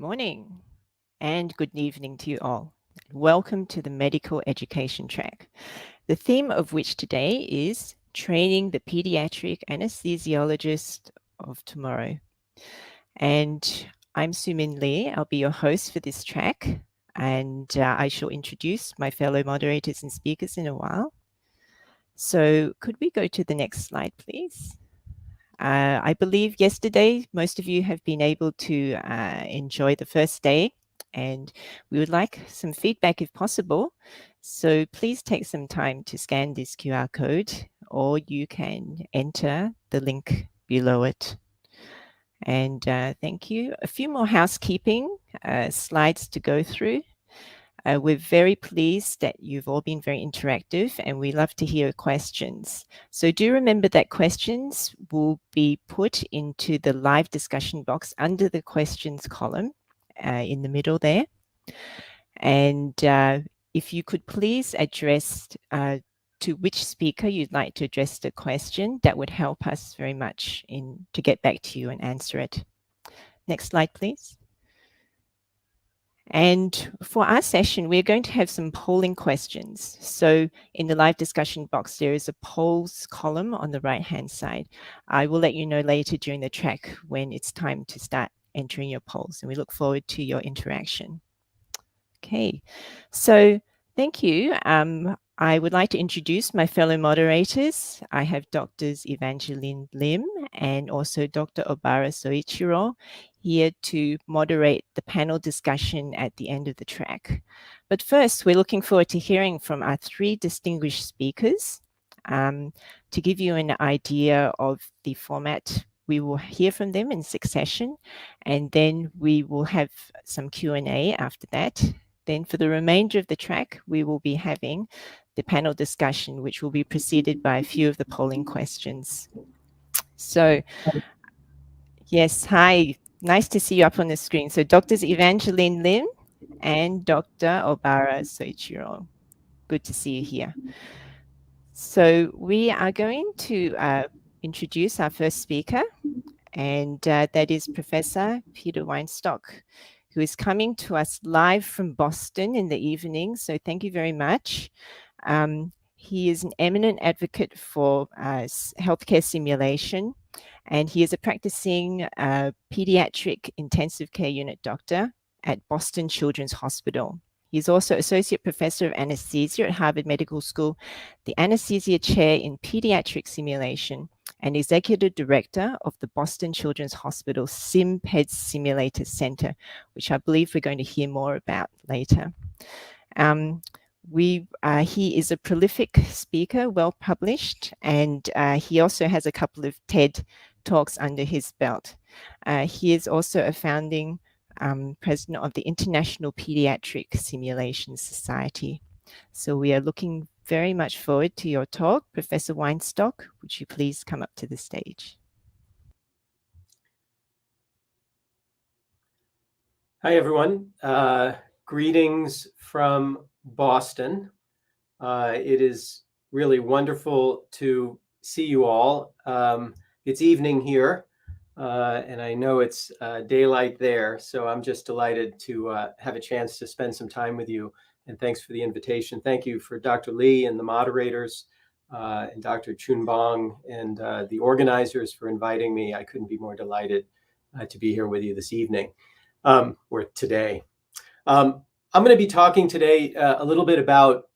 morning and good evening to you all. Welcome to the medical education track, the theme of which today is training the pediatric anesthesiologist of tomorrow. And I'm Sumin Lee. I'll be your host for this track, and I shall introduce my fellow moderators and speakers in a while. So could we go to the next slide, please? I believe yesterday, most of you have been able to enjoy the first day, and we would like some feedback if possible. So please take some time to scan this QR code, or you can enter the link below it. And thank you. A few more housekeeping slides to go through. We're very pleased that you've all been very interactive, and we love to hear questions. So do remember that questions will be put into the live discussion box under the questions column in the middle there. And if you could please address to which speaker you'd like to address the question, that would help us very much to get back to you and answer it. Next slide, please. And for our session, we're going to have some polling questions. So in the live discussion box, there is a polls column on the right-hand side. I will let you know later during the track when it's time to start entering your polls, and we look forward to your interaction. Okay, so thank you. I would like to introduce my fellow moderators. I have Drs. Evangeline Lim and also Dr. Obara Soichiro here to moderate the panel discussion at the end of the track. But first, we're looking forward to hearing from our three distinguished speakers. To give you an idea of the format, we will hear from them in succession, and then we will have some Q&A after that. Then for the remainder of the track, we will be having the panel discussion, which will be preceded by a few of the polling questions. So, yes, hi, nice to see you up on the screen. So Drs. Evangeline Lim and Dr. Obara Soichiro, good to see you here. So we are going to introduce our first speaker, and that is Professor Peter Weinstock, who is coming to us live from Boston in the evening. So thank you very much. He is an eminent advocate for healthcare simulation, and he is a practicing pediatric intensive care unit doctor at Boston Children's Hospital. He's also Associate Professor of Anesthesia at Harvard Medical School, the Anesthesia Chair in Pediatric Simulation, and Executive Director of the Boston Children's Hospital SimPeds Simulator Center, which I believe we're going to hear more about later. He is a prolific speaker, well published, and he also has a couple of TED Talks under his belt. He is also a founding president of the International Pediatric Simulation Society. So we are looking very much forward to your talk. Professor Weinstock, would you please come up to the stage? Hi, everyone. Greetings from Boston. It is really wonderful to see you all. It's evening here, and I know it's daylight there, so I'm just delighted to have a chance to spend some time with you. And thanks for the invitation. Thank you for Dr. Lee and the moderators, and Dr. Chun Bong and the organizers for inviting me. I couldn't be more delighted to be here with you this evening, or today. I'm going to be talking today a little bit about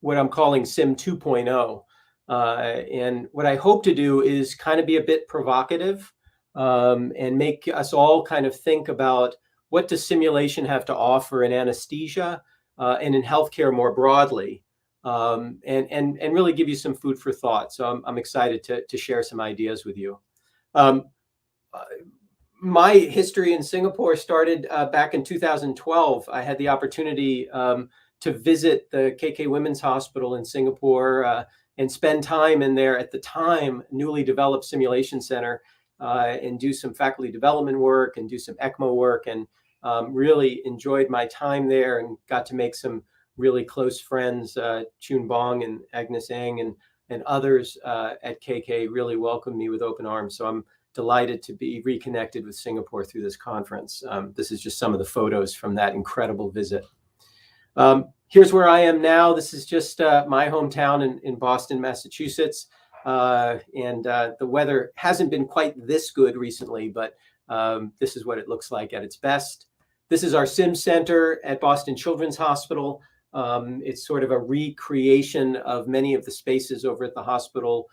what I'm calling Sim 2.0. And what I hope to do is kind of be a bit provocative and make us all kind of think about what does simulation have to offer in anesthesia and in healthcare more broadly, and really give you some food for thought. So I'm excited to share some ideas with you. My history in Singapore started back in 2012. I had the opportunity to visit the KK Women's Hospital in Singapore and spend time in their, at the time, newly developed simulation center and do some faculty development work and do some ECMO work, and really enjoyed my time there and got to make some really close friends. Chun Bong and Agnes Eng and others at KK really welcomed me with open arms. So I'm delighted to be reconnected with Singapore through this conference. This is just some of the photos from that incredible visit. Here's where I am now. This is just my hometown in Boston, Massachusetts. The weather hasn't been quite this good recently, but this is what it looks like at its best. This is our SIM Center at Boston Children's Hospital. It's sort of a recreation of many of the spaces over at the hospital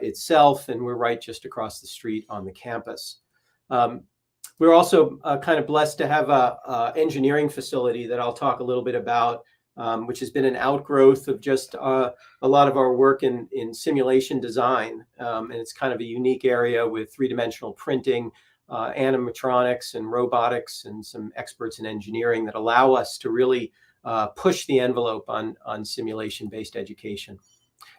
itself, and we're right just across the street on the campus. We're also kind of blessed to have a engineering facility that I'll talk a little bit about, which has been an outgrowth of just a lot of our work in simulation design. And it's kind of a unique area with three-dimensional printing, animatronics and robotics, and some experts in engineering that allow us to really push the envelope on simulation-based education.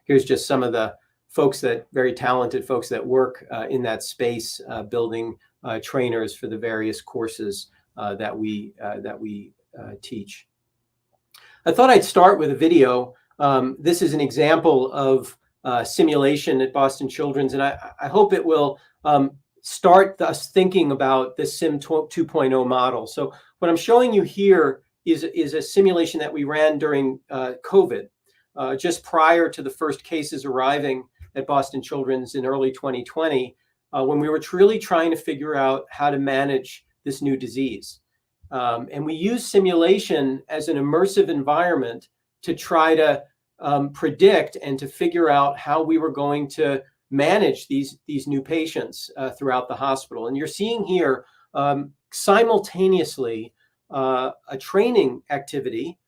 Here's just some of the folks very talented folks that work in that space, building trainers for the various courses that we teach. I thought I'd start with a video. This is an example of simulation at Boston Children's, and I hope it will start us thinking about the SIM 2.0 model. So what I'm showing you here is a simulation that we ran during COVID, just prior to the first cases arriving at Boston Children's in early 2020, when we were really trying to figure out how to manage this new disease. And we use simulation as an immersive environment to try to predict and to figure out how we were going to manage these new patients throughout the hospital. And you're seeing here simultaneously a training activity,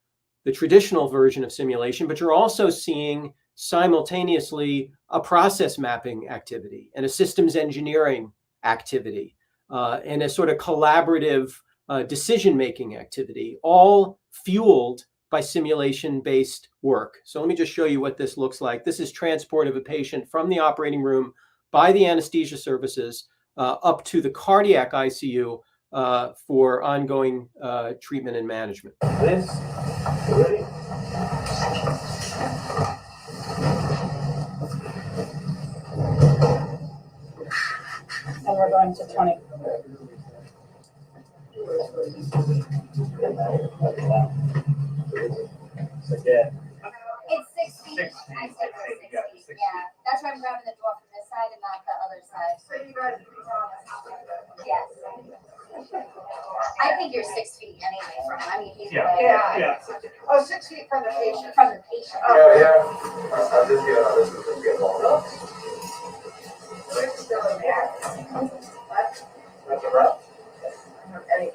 the traditional version of simulation, but you're also seeing simultaneously a process mapping activity and a systems engineering activity and a sort of collaborative decision-making activity, all fueled by simulation-based work. So let me just show you what this looks like. This is transport of a patient from the operating room by the anesthesia services up to the cardiac ICU for ongoing treatment and management. This, ready? And we're going to 20. Again. It's 6 feet. I said 6 feet. Yeah, that's why I'm grabbing the door from this side and not the other side. Yes. I think you're 6 feet anyway from him. I mean, he's Yeah. Oh, 6 feet from the patient. from the patient. Yeah. I'll just get long. It's still in there. That's a wrap. Anyway,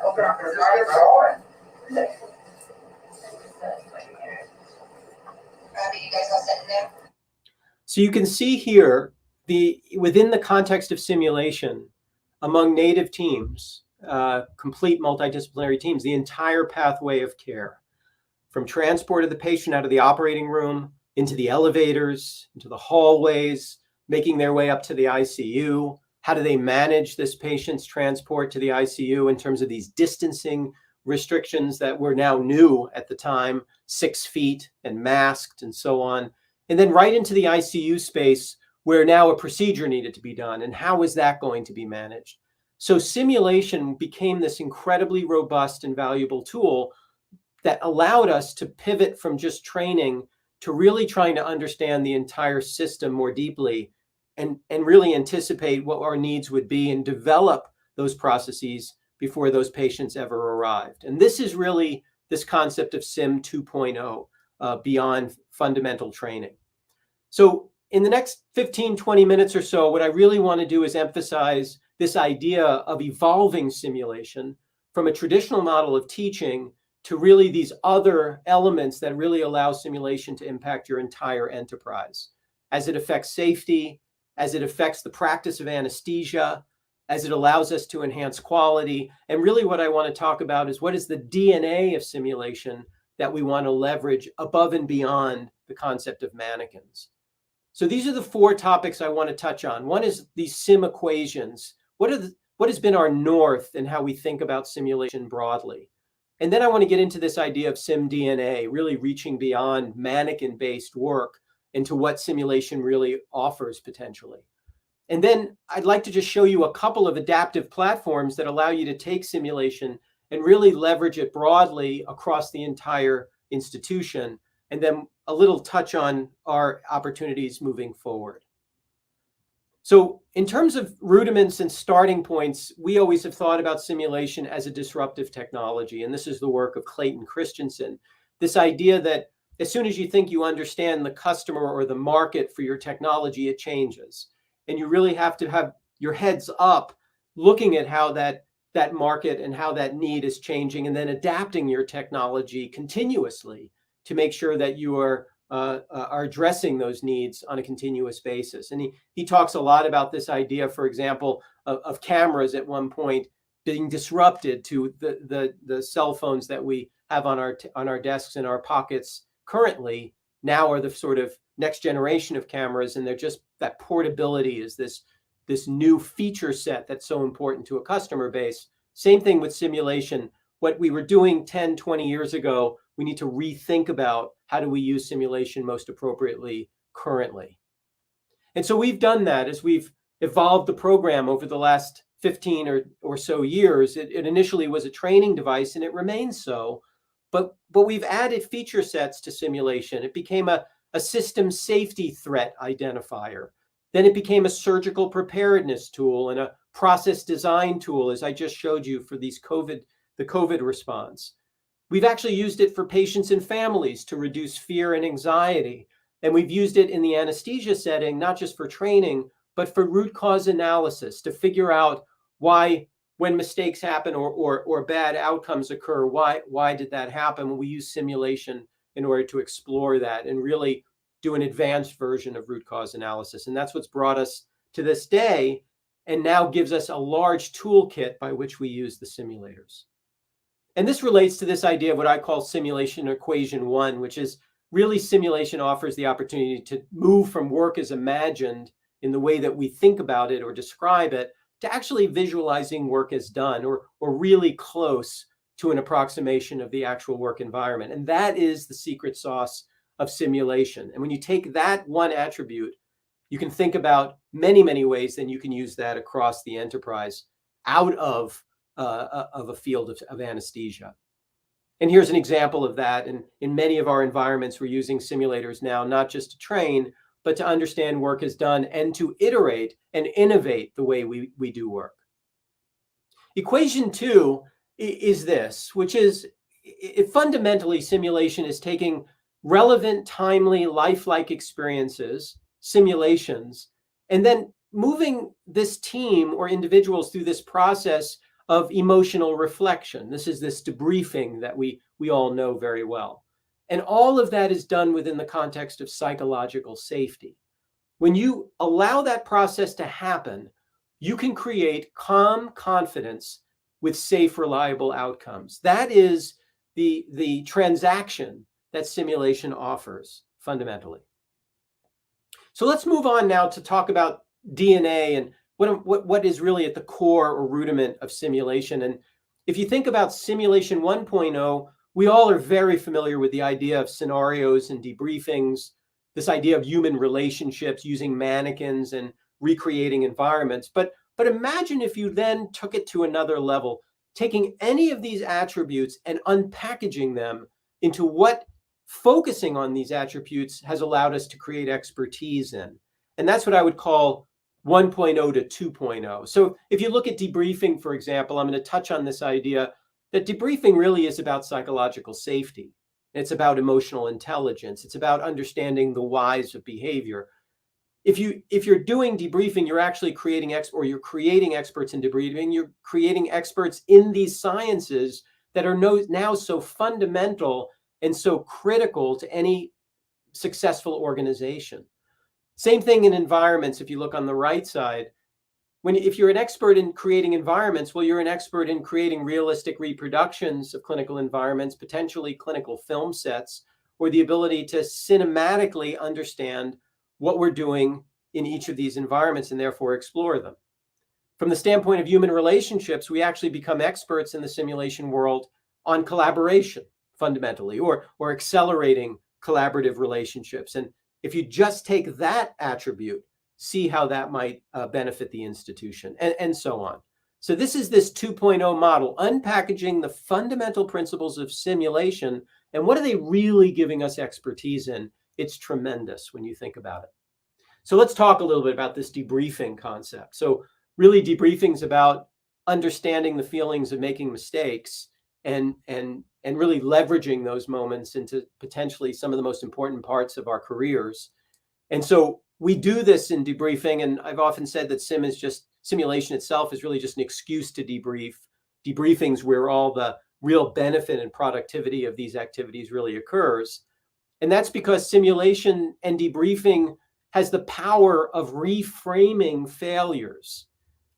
open up your door. You guys all sitting there? So you can see here, within the context of simulation, among native teams, complete multidisciplinary teams, the entire pathway of care, from transport of the patient out of the operating room, into the elevators, into the hallways, making their way up to the ICU. How do they manage this patient's transport to the ICU in terms of these distancing restrictions that were now new at the time, 6 feet and masked and so on. And then right into the ICU space where now a procedure needed to be done. And how is that going to be managed? So simulation became this incredibly robust and valuable tool that allowed us to pivot from just training to really trying to understand the entire system more deeply and really anticipate what our needs would be and develop those processes before those patients ever arrived. And this is really this concept of SIM 2.0 beyond fundamental training. So in the next 15, 20 minutes or so, what I really want to do is emphasize this idea of evolving simulation from a traditional model of teaching to really these other elements that really allow simulation to impact your entire enterprise, as it affects safety, as it affects the practice of anesthesia, as it allows us to enhance quality. And really what I want to talk about is what is the DNA of simulation that we want to leverage above and beyond the concept of mannequins. So these are the 4 topics I want to touch on. One is these sim equations. What has been our north in how we think about simulation broadly? And then I want to get into this idea of sim DNA, really reaching beyond mannequin-based work into what simulation really offers potentially. And then I'd like to just show you a couple of adaptive platforms that allow you to take simulation and really leverage it broadly across the entire institution, and then a little touch on our opportunities moving forward. So in terms of rudiments and starting points, we always have thought about simulation as a disruptive technology. And this is the work of Clayton Christensen. This idea that as soon as you think you understand the customer or the market for your technology, it changes. And you really have to have your heads up looking at how that market and how that need is changing, and then adapting your technology continuously to make sure that you are addressing those needs on a continuous basis. And he talks a lot about this idea, for example, of cameras at one point being disrupted to the cell phones that we have on our desks and our pockets currently. Now are the sort of next generation of cameras, and they're just, that portability is this new feature set that's so important to a customer base. Same thing with simulation. What we were doing 10, 20 years ago, we need to rethink about how do we use simulation most appropriately currently. And so we've done that as we've evolved the program over the last 15 or so years. It initially was a training device, and it remains so, but we've added feature sets to simulation. It became a system safety threat identifier. Then it became a surgical preparedness tool and a process design tool, as I just showed you for the COVID response. We've actually used it for patients and families to reduce fear and anxiety. And we've used it in the anesthesia setting, not just for training, but for root cause analysis, to figure out why, when mistakes happen or bad outcomes occur, why did that happen? We use simulation in order to explore that and really do an advanced version of root cause analysis. And that's what's brought us to this day, and now gives us a large toolkit by which we use the simulators. And this relates to this idea of what I call simulation equation 1, which is really simulation offers the opportunity to move from work as imagined in the way that we think about it or describe it, to actually visualizing work as done, or really close to an approximation of the actual work environment. And that is the secret sauce of simulation. And when you take that one attribute, you can think about many, many ways then you can use that across the enterprise out of a field of anesthesia. And here's an example of that. And in many of our environments, we're using simulators now, not just to train, but to understand work is done and to iterate and innovate the way we do work. Equation 2 is this, which is fundamentally simulation is taking relevant, timely, lifelike experiences, simulations, and then moving this team or individuals through this process of emotional reflection. This is this debriefing that we all know very well. And all of that is done within the context of psychological safety. When you allow that process to happen, you can create calm confidence with safe, reliable outcomes. That is the transaction that simulation offers fundamentally. So let's move on now to talk about DNA and what is really at the core or rudiment of simulation. And if you think about simulation 1.0, we all are very familiar with the idea of scenarios and debriefings, this idea of human relationships using mannequins and recreating environments. But imagine if you then took it to another level, taking any of these attributes and unpackaging them into what focusing on these attributes has allowed us to create expertise in. And that's what I would call 1.0 to 2.0. So if you look at debriefing, for example, I'm going to touch on this idea that debriefing really is about psychological safety. It's about emotional intelligence. It's about understanding the whys of behavior. If you're doing debriefing, you're actually creating you're creating experts in debriefing. You're creating experts in these sciences that are now so fundamental and so critical to any successful organization. Same thing in environments. If you look on the right side, if you're an expert in creating environments, well, you're an expert in creating realistic reproductions of clinical environments, potentially clinical film sets, or the ability to cinematically understand what we're doing in each of these environments and therefore explore them. From the standpoint of human relationships, we actually become experts in the simulation world on collaboration fundamentally, or accelerating collaborative relationships. And if you just take that attribute, see how that might benefit the institution, and so on. So this is this 2.0 model, unpackaging the fundamental principles of simulation. And what are they really giving us expertise in? It's tremendous when you think about it. So let's talk a little bit about this debriefing concept. So really, debriefing is about understanding the feelings of making mistakes and really leveraging those moments into potentially some of the most important parts of our careers. And so we do this in debriefing, and I've often said that simulation itself is really just an excuse to debrief. Debriefings where all the real benefit and productivity of these activities really occurs. And that's because simulation and debriefing has the power of reframing failures,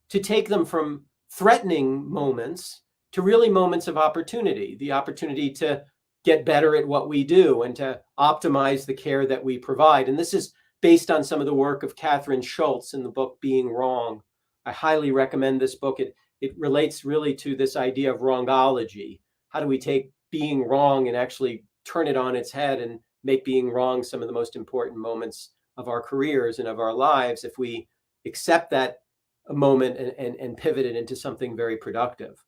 to take them from threatening moments to really moments of opportunity, the opportunity to get better at what we do and to optimize the care that we provide. And this is based on some of the work of Catherine Schultz in the book Being Wrong. I highly recommend this book. It relates really to this idea of wrongology. How do we take being wrong and actually turn it on its head and make being wrong some of the most important moments of our careers and of our lives if we accept that moment and pivot it into something very productive.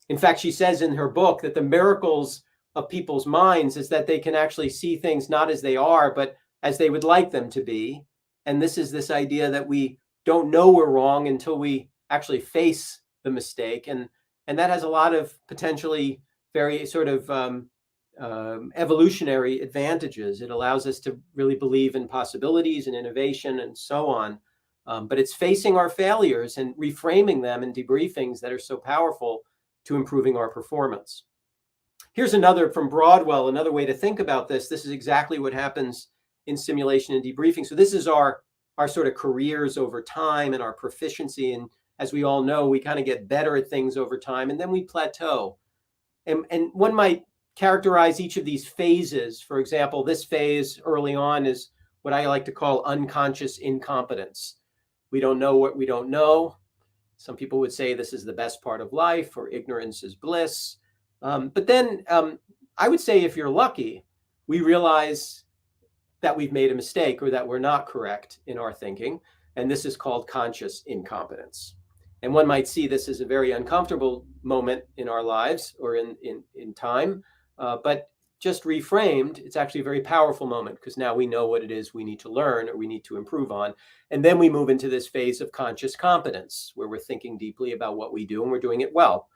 In fact, she says in her book that the miracles of people's minds is that they can actually see things not as they are, but as they would like them to be. And this is this idea that we don't know we're wrong until we actually face the mistake. And that has a lot of potentially very sort of evolutionary advantages. It allows us to really believe in possibilities and innovation and so on. But it's facing our failures and reframing them in debriefings that are so powerful to improving our performance. Here's another from Broadwell, another way to think about this. This is exactly what happens in simulation and debriefing. So this is our sort of careers over time and our proficiency. And as we all know, we kind of get better at things over time and then we plateau. And one might characterize each of these phases. For example, this phase early on is what I like to call unconscious incompetence. We don't know what we don't know. Some people would say this is the best part of life, or ignorance is bliss. But then I would say if you're lucky, we realize that we've made a mistake or that we're not correct in our thinking. And this is called conscious incompetence. And one might see this as a very uncomfortable moment in our lives or in time. But just reframed, it's actually a very powerful moment because now we know what it is we need to learn or we need to improve on. And then we move into this phase of conscious competence where we're thinking deeply about what we do and we're doing it well.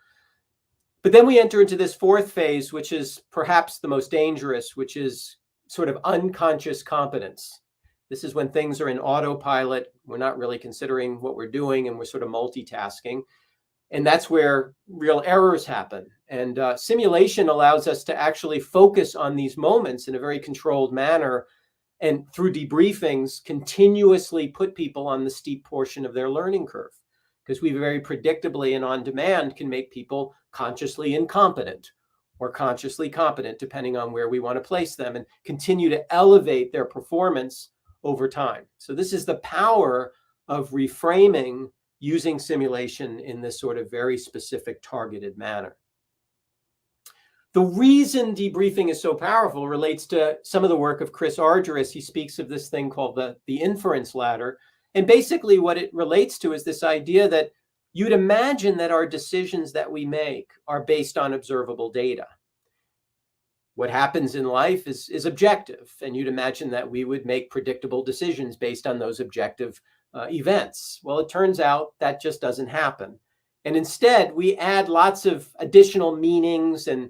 But then we enter into this fourth phase, which is perhaps the most dangerous, which is sort of unconscious competence. This is when things are in autopilot. We're not really considering what we're doing and we're sort of multitasking. And that's where real errors happen. And simulation allows us to actually focus on these moments in a very controlled manner. And through debriefings, continuously put people on the steep portion of their learning curve. Because we very predictably and on demand can make people consciously incompetent or consciously competent, depending on where we want to place them, and continue to elevate their performance over time. So this is the power of reframing using simulation in this sort of very specific targeted manner. The reason debriefing is so powerful relates to some of the work of Chris Argyris. He speaks of this thing called the inference ladder. And basically what it relates to is this idea that you'd imagine that our decisions that we make are based on observable data. What happens in life is objective, and you'd imagine that we would make predictable decisions based on those objective events. Well, it turns out that just doesn't happen. And instead, we add lots of additional meanings and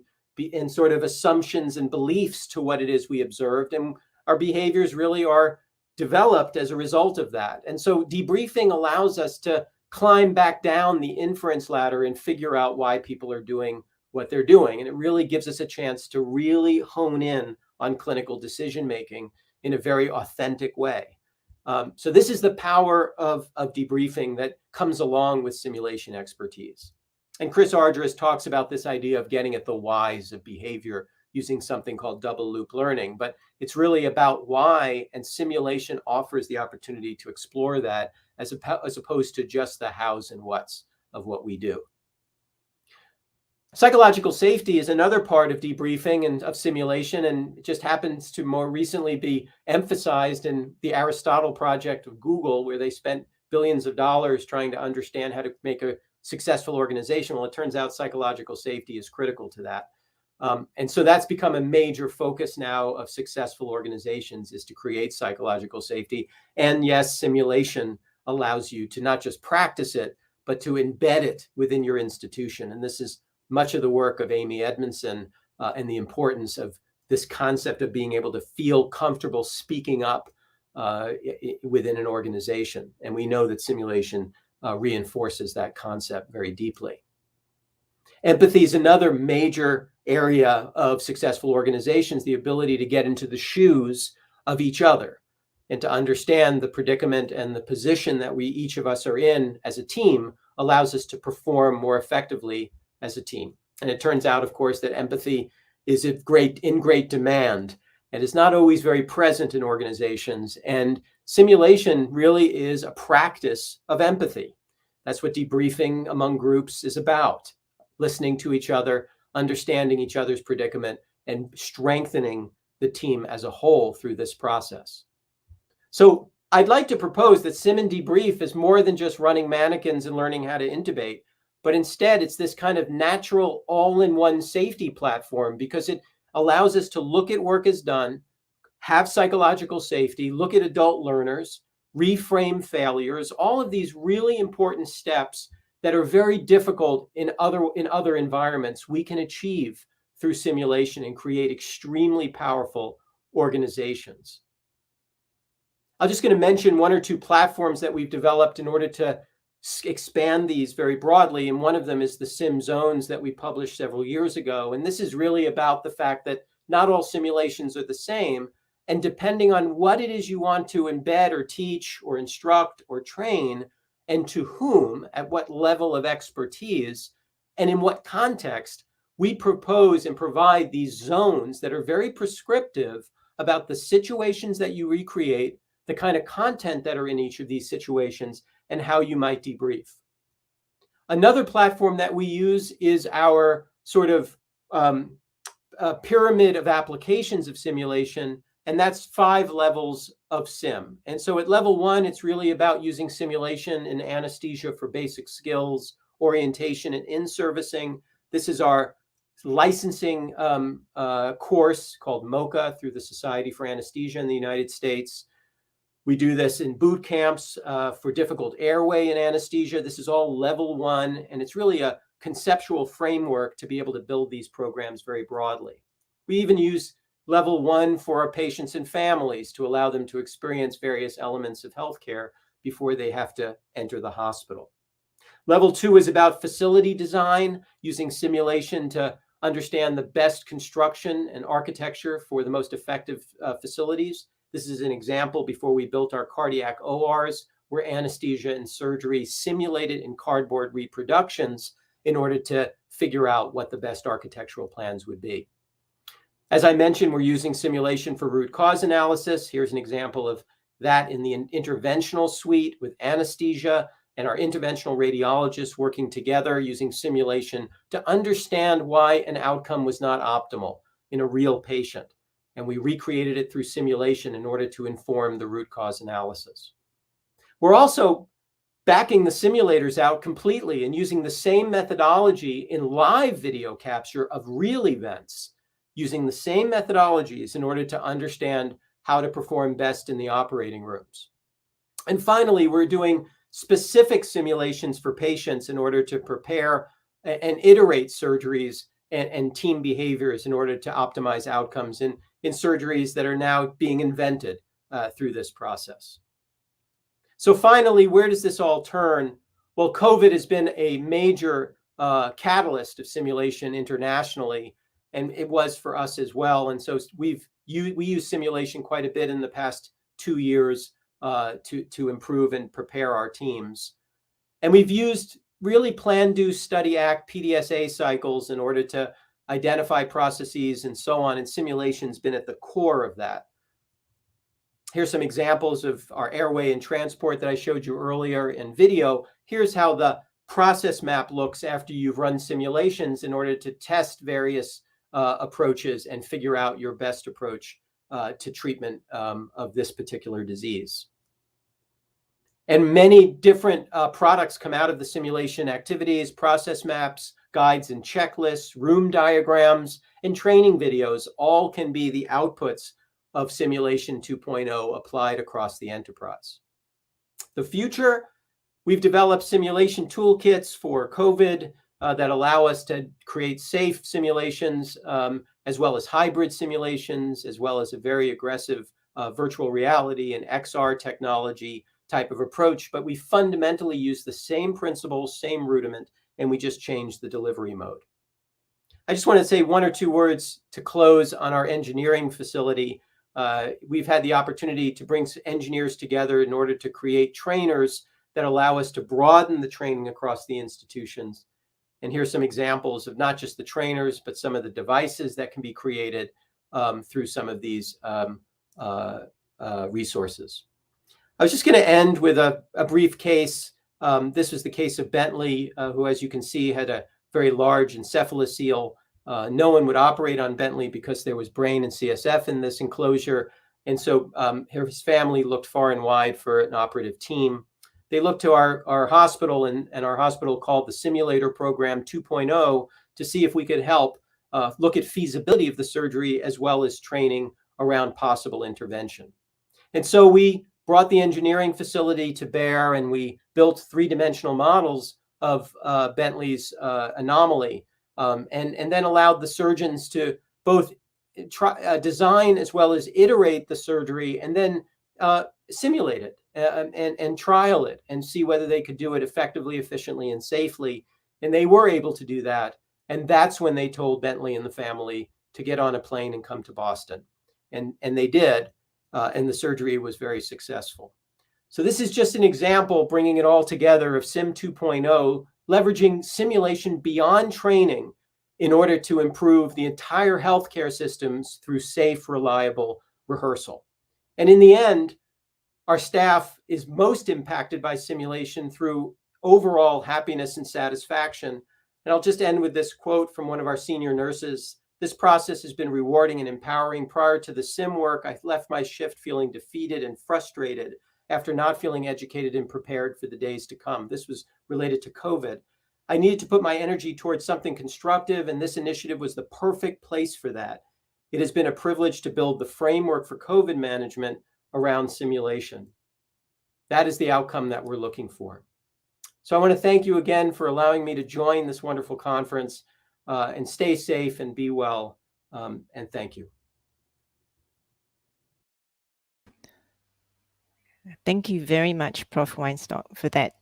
sort of assumptions and beliefs to what it is we observed, and our behaviors really are developed as a result of that. And so debriefing allows us to climb back down the inference ladder and figure out why people are doing what they're doing. And it really gives us a chance to really hone in on clinical decision making in a very authentic way. So this is the power of debriefing that comes along with simulation expertise. And Chris Argyris talks about this idea of getting at the whys of behavior using something called double loop learning. But it's really about why, and simulation offers the opportunity to explore that as opposed to just the hows and whats of what we do. Psychological safety is another part of debriefing and of simulation, and it just happens to more recently be emphasized in the Aristotle project of Google, where they spent billions of dollars trying to understand how to make a successful organization. Well, it turns out psychological safety is critical to that. And so that's become a major focus now of successful organizations, is to create psychological safety. And yes, simulation allows you to not just practice it, but to embed it within your institution. And this is much of the work of Amy Edmondson and the importance of this concept of being able to feel comfortable speaking up within an organization. And we know that simulation reinforces that concept very deeply. Empathy is another major area of successful organizations, the ability to get into the shoes of each other and to understand the predicament and the position that we, each of us, are in as a team, allows us to perform more effectively as a team. And it turns out, of course, that empathy is in great demand and is not always very present in organizations. And simulation really is a practice of empathy. That's what debriefing among groups is about: listening to each other, understanding each other's predicament, and strengthening the team as a whole through this process. So I'd like to propose that Sim and Debrief is more than just running mannequins and learning how to intubate, but instead it's this kind of natural all-in-one safety platform, because it allows us to look at work as done, have psychological safety, look at adult learners, reframe failures, all of these really important steps that are very difficult in other environments we can achieve through simulation and create extremely powerful organizations. I'm just going to mention one or two platforms that we've developed in order to expand these very broadly. And one of them is the Sim Zones that we published several years ago. And this is really about the fact that not all simulations are the same. And depending on what it is you want to embed or teach or instruct or train, and to whom, at what level of expertise, and in what context, we propose and provide these zones that are very prescriptive about the situations that you recreate, the kind of content that are in each of these situations, and how you might debrief. Another platform that we use is our sort of pyramid of applications of simulation, and that's 5 levels of sim. And so at level 1, it's really about using simulation and anesthesia for basic skills, orientation, and in-servicing. This is our licensing course called MOCA through the Society for Anesthesia in the United States. We do this in boot camps for difficult airway and anesthesia. This is all level 1, and it's really a conceptual framework to be able to build these programs very broadly. We even use level 1 for our patients and families to allow them to experience various elements of healthcare before they have to enter the hospital. Level 2 is about facility design, using simulation to understand the best construction and architecture for the most effective facilities. This is an example before we built our cardiac ORs, where anesthesia and surgery simulated in cardboard reproductions in order to figure out what the best architectural plans would be. As I mentioned, we're using simulation for root cause analysis. Here's an example of that in the interventional suite with anesthesia and our interventional radiologists working together using simulation to understand why an outcome was not optimal in a real patient. And we recreated it through simulation in order to inform the root cause analysis. We're also backing the simulators out completely and using the same methodology in live video capture of real events, using the same methodologies in order to understand how to perform best in the operating rooms. And finally, we're doing specific simulations for patients in order to prepare and iterate surgeries and team behaviors in order to optimize outcomes in surgeries that are now being invented through this process. So finally, where does this all turn? Well, COVID has been a major catalyst of simulation internationally, and it was for us as well. And so we use simulation quite a bit in the past 2 years to improve and prepare our teams. And we've used really plan, do, study, act, PDSA cycles in order to identify processes and so on. And simulation's been at the core of that. Here's some examples of our airway and transport that I showed you earlier in video. Here's how the process map looks after you've run simulations in order to test various approaches and figure out your best approach to treatment of this particular disease. And many different products come out of the simulation activities: process maps, guides and checklists, room diagrams, and training videos. All can be the outputs of Simulation 2.0 applied across the enterprise. The future, we've developed simulation toolkits for COVID that allow us to create safe simulations, as well as hybrid simulations, as well as a very aggressive virtual reality and XR technology type of approach. But we fundamentally use the same principles, same rudiment, and we just change the delivery mode. I just want to say one or two words to close on our engineering facility. We've had the opportunity to bring engineers together in order to create trainers that allow us to broaden the training across the institutions. And here's some examples of not just the trainers, but some of the devices that can be created through some of these resources. I was just going to end with a brief case. This was the case of Bentley, who, as you can see, had a very large encephalocele. No one would operate on Bentley because there was brain and CSF in this enclosure. And so his family looked far and wide for an operative team. They looked to our hospital, and our hospital called the Simulator Program 2.0 to see if we could help look at feasibility of the surgery as well as training around possible intervention. And so we brought the engineering facility to bear, and we built three-dimensional models of Bentley's anomaly, and then allowed the surgeons to both design as well as iterate the surgery, and then simulate it and trial it and see whether they could do it effectively, efficiently, and safely. And they were able to do that. And that's when they told Bentley and the family to get on a plane and come to Boston. And they did. And the surgery was very successful. So this is just an example, bringing it all together, of Sim 2.0, leveraging simulation beyond training in order to improve the entire healthcare systems through safe, reliable rehearsal. And in the end, our staff is most impacted by simulation through overall happiness and satisfaction. And I'll just end with this quote from one of our senior nurses. "This process has been rewarding and empowering. Prior to the sim work, I left my shift feeling defeated and frustrated after not feeling educated and prepared for the days to come." This was related to COVID. "I needed to put my energy towards something constructive, and this initiative was the perfect place for that. It has been a privilege to build the framework for COVID management around simulation." That is the outcome that we're looking for. So I want to thank you again for allowing me to join this wonderful conference, and stay safe and be well, and thank you. Thank you very much, Prof. Weinstock, for that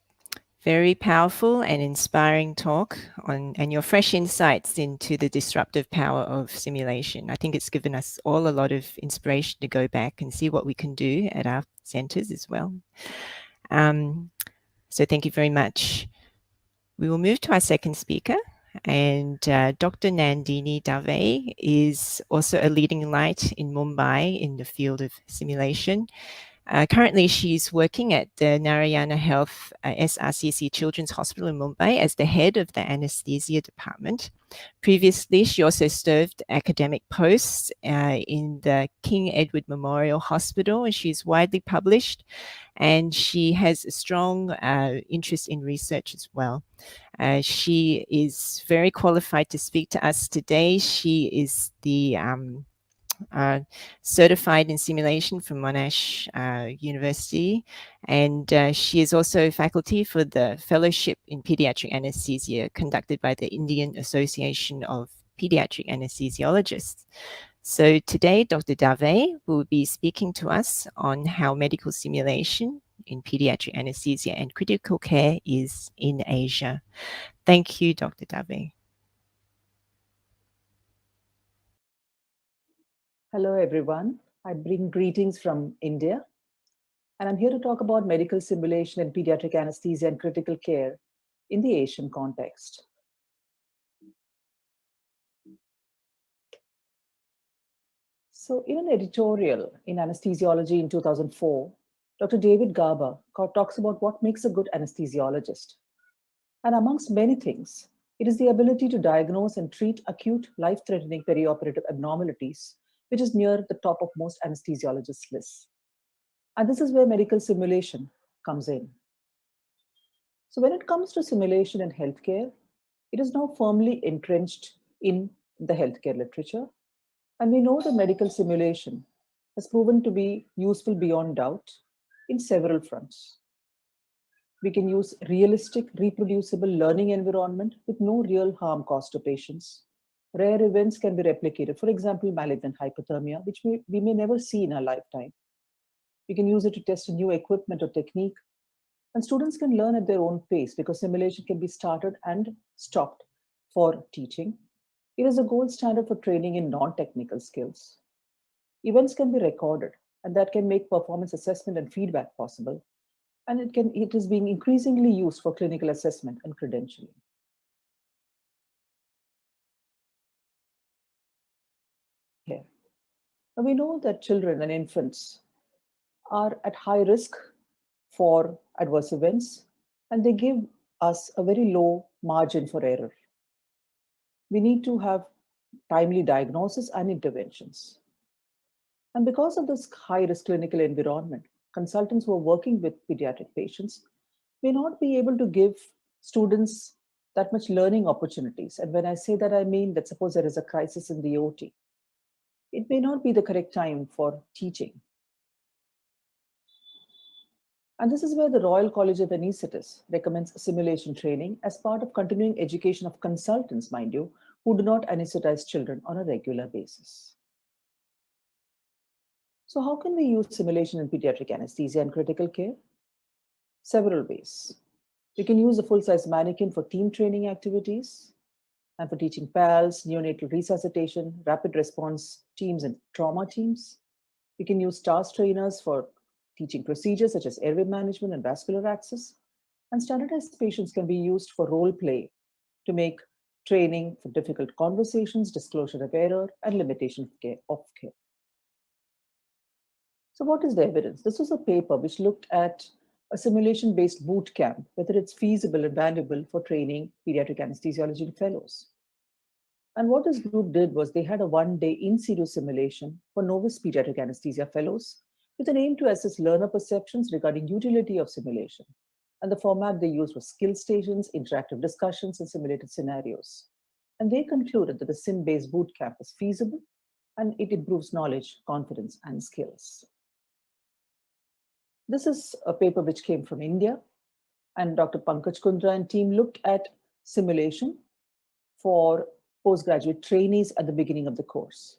very powerful and inspiring talk and your fresh insights into the disruptive power of simulation. I think it's given us all a lot of inspiration to go back and see what we can do at our centers as well. So thank you very much. We will move to our second speaker, and Dr. Nandini Dave is also a leading light in Mumbai in the field of simulation. Currently, she's working at the Narayana Health SRCC Children's Hospital in Mumbai as the head of the anesthesia department. Previously, she also served academic posts in the King Edward Memorial Hospital, and she's widely published, and she has a strong interest in research as well. She is very qualified to speak to us today. She is the certified in simulation from Monash University, and she is also faculty for the Fellowship in Pediatric Anesthesia conducted by the Indian Association of Pediatric Anesthesiologists. So today, Dr. Dave will be speaking to us on how medical simulation in pediatric anesthesia and critical care is in Asia. Thank you, Dr. Dave. Hello, everyone. I bring greetings from India, and I'm here to talk about medical simulation in pediatric anesthesia and critical care in the Asian context. So in an editorial in Anesthesiology in 2004, Dr. David Garber talks about what makes a good anesthesiologist. And amongst many things, it is the ability to diagnose and treat acute life-threatening perioperative abnormalities, which is near the top of most anesthesiologists' lists. And this is where medical simulation comes in. So when it comes to simulation in healthcare, it is now firmly entrenched in the healthcare literature. And we know that medical simulation has proven to be useful beyond doubt in several fronts. We can use realistic, reproducible learning environment with no real harm caused to patients. Rare events can be replicated. For example, malignant hypothermia, which we may never see in our lifetime. We can use it to test a new equipment or technique. And students can learn at their own pace because simulation can be started and stopped for teaching. It is a gold standard for training in non-technical skills. Events can be recorded, and that can make performance assessment and feedback possible. And it is being increasingly used for clinical assessment and credentialing. Here. Now we know that children and infants are at high risk for adverse events, and they give us a very low margin for error. We need to have timely diagnosis and interventions. And because of this high-risk clinical environment, consultants who are working with pediatric patients may not be able to give students that much learning opportunities. And when I say that, I mean that suppose there is a crisis in the OT, it may not be the correct time for teaching. And this is where the Royal College of Anaesthetists recommends simulation training as part of continuing education of consultants, mind you, who do not anesthetize children on a regular basis. So how can we use simulation in pediatric anesthesia and critical care? Several ways. We can use a full-size mannequin for team training activities and for teaching PALS, neonatal resuscitation, rapid response teams, and trauma teams. We can use TARS trainers for teaching procedures such as airway management and vascular access. And standardized patients can be used for role play to make training for difficult conversations, disclosure of error, and limitation of care. So what is the evidence? This was a paper which looked at a simulation-based boot camp, whether it's feasible and valuable for training pediatric anesthesiology fellows. And what this group did was they had a one-day in-situ simulation for novice pediatric anesthesia fellows with an aim to assess learner perceptions regarding utility of simulation. And the format they used was skill stations, interactive discussions, and simulated scenarios. And they concluded that the sim-based boot camp is feasible and it improves knowledge, confidence, and skills. This is a paper which came from India, and Dr. Pankaj Kundra and team looked at simulation for postgraduate trainees at the beginning of the course.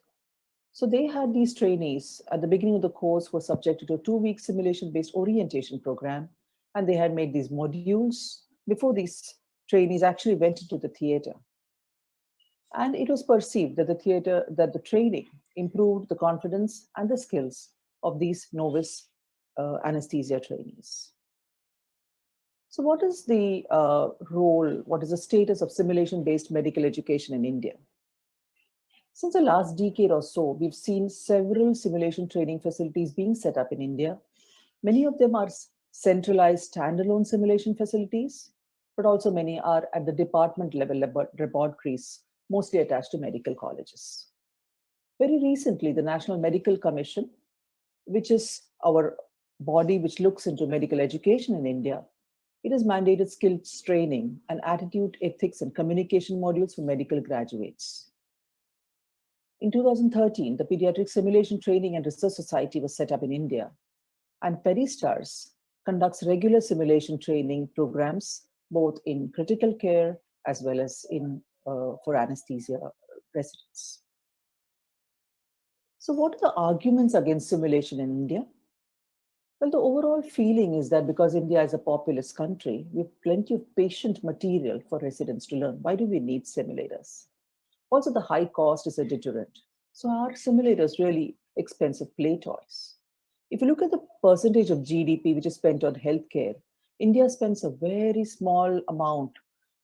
So they had these trainees at the beginning of the course were subjected to a 2-week simulation-based orientation program, and they had made these modules before these trainees actually went into the theater. And it was perceived that the training improved the confidence and the skills of these novice anesthesia trainees. So what is the role, what is the status of simulation-based medical education in India? Since the last decade or so, we've seen several simulation training facilities being set up in India. Many of them are centralized standalone simulation facilities, but also many are at the department level laboratories, mostly attached to medical colleges. Very recently, the National Medical Commission, which is our body which looks into medical education in India, it has mandated skills training and attitude, ethics, and communication modules for medical graduates. In 2013, the Pediatric Simulation Training and Research Society was set up in India, and Peristars conducts regular simulation training programs, both in critical care as well as for anesthesia residents. So what are the arguments against simulation in India? Well, the overall feeling is that because India is a populous country, we have plenty of patient material for residents to learn. Why do we need simulators? Also, the high cost is a deterrent. So are simulators really expensive play toys? If you look at the percentage of GDP which is spent on healthcare, India spends a very small amount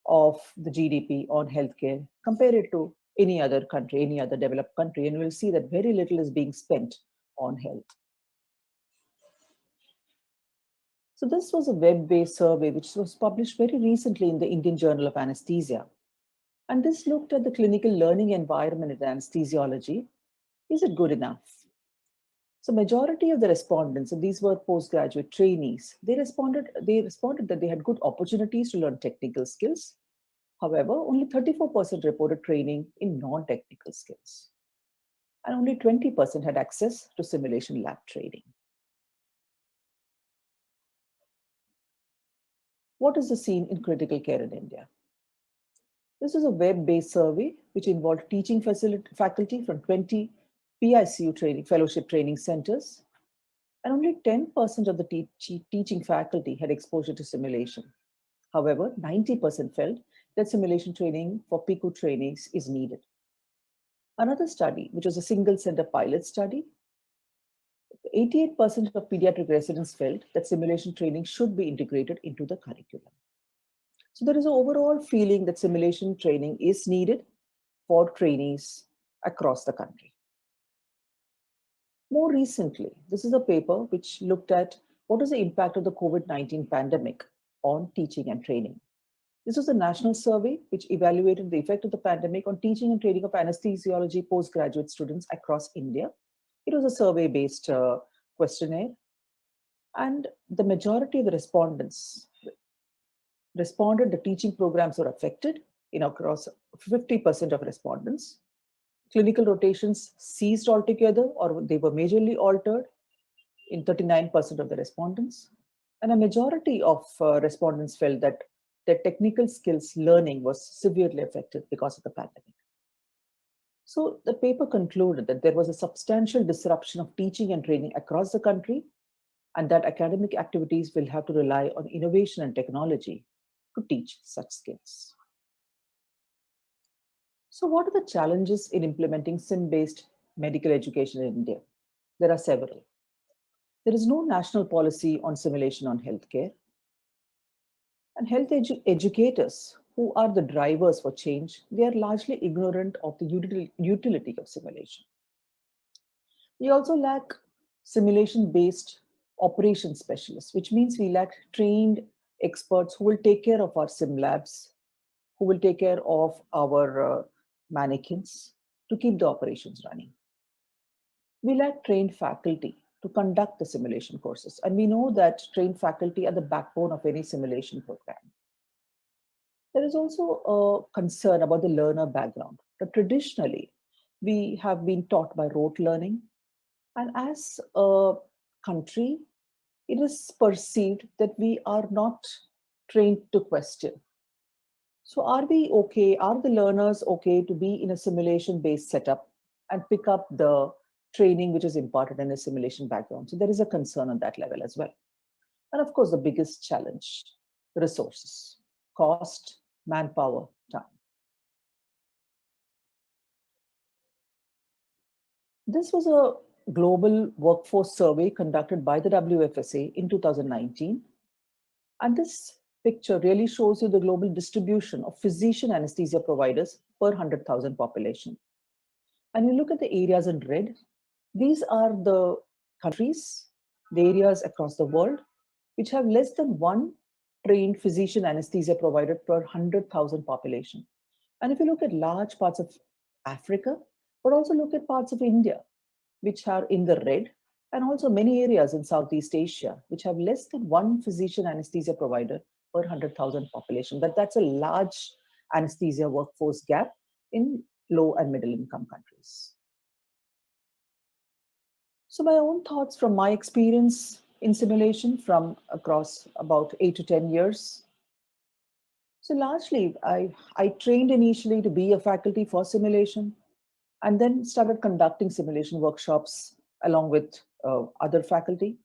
of the GDP on healthcare compared to any other country, any other developed country, and we'll see that very little is being spent on health. So this was a web-based survey which was published very recently in the Indian Journal of Anesthesia. And this looked at the clinical learning environment in anesthesiology. Is it good enough? So majority of the respondents, and these were postgraduate trainees, they responded that they had good opportunities to learn technical skills. However, only 34% reported training in non-technical skills. And only 20% had access to simulation lab training. What is the scene in critical care in India? This is a web-based survey which involved teaching faculty from 20 PICU fellowship training centers, and only 10% of the teaching faculty had exposure to simulation. However, 90% felt that simulation training for PICU trainees is needed. Another study, which was a single center pilot study, 88% of pediatric residents felt that simulation training should be integrated into the curriculum. So there is an overall feeling that simulation training is needed for trainees across the country. More recently, this is a paper which looked at what is the impact of the COVID-19 pandemic on teaching and training. This was a national survey which evaluated the effect of the pandemic on teaching and training of anesthesiology postgraduate students across India. It was a survey-based questionnaire, and the majority of the respondents responded the teaching programs were affected in across 50% of respondents. Clinical rotations ceased altogether or they were majorly altered in 39% of the respondents. And a majority of respondents felt that their technical skills learning was severely affected because of the pandemic. So the paper concluded that there was a substantial disruption of teaching and training across the country, and that academic activities will have to rely on innovation and technology to teach such skills. So what are the challenges in implementing sim-based medical education in India? There are several. There is no national policy on simulation on healthcare. And health educators, who are the drivers for change, they are largely ignorant of the utility of simulation. We also lack simulation-based operation specialists, which means we lack trained experts who will take care of our sim labs, who will take care of our mannequins to keep the operations running. We lack trained faculty to conduct the simulation courses. And we know that trained faculty are the backbone of any simulation program. There is also a concern about the learner background. But traditionally, we have been taught by rote learning. And as a country, it is perceived that we are not trained to question. So are we okay? Are the learners okay to be in a simulation-based setup and pick up the training which is imparted in a simulation background? So there is a concern on that level as well. And of course, the biggest challenge, resources, cost, manpower, time. This was a global workforce survey conducted by the WFSA in 2019. And this picture really shows you the global distribution of physician anesthesia providers per 100,000 population. And you look at the areas in red, these are the countries, the areas across the world, which have less than one trained physician anesthesia provider per 100,000 population. And if you look at large parts of Africa, but also look at parts of India, which are in the red, and also many areas in Southeast Asia, which have less than one physician anesthesia provider per 100,000 population. That's a large anesthesia workforce gap in low and middle income countries. So my own thoughts from my experience in simulation from across about 8 to 10 years. So largely, I trained initially to be a faculty for simulation, and then started conducting simulation workshops along with other faculty.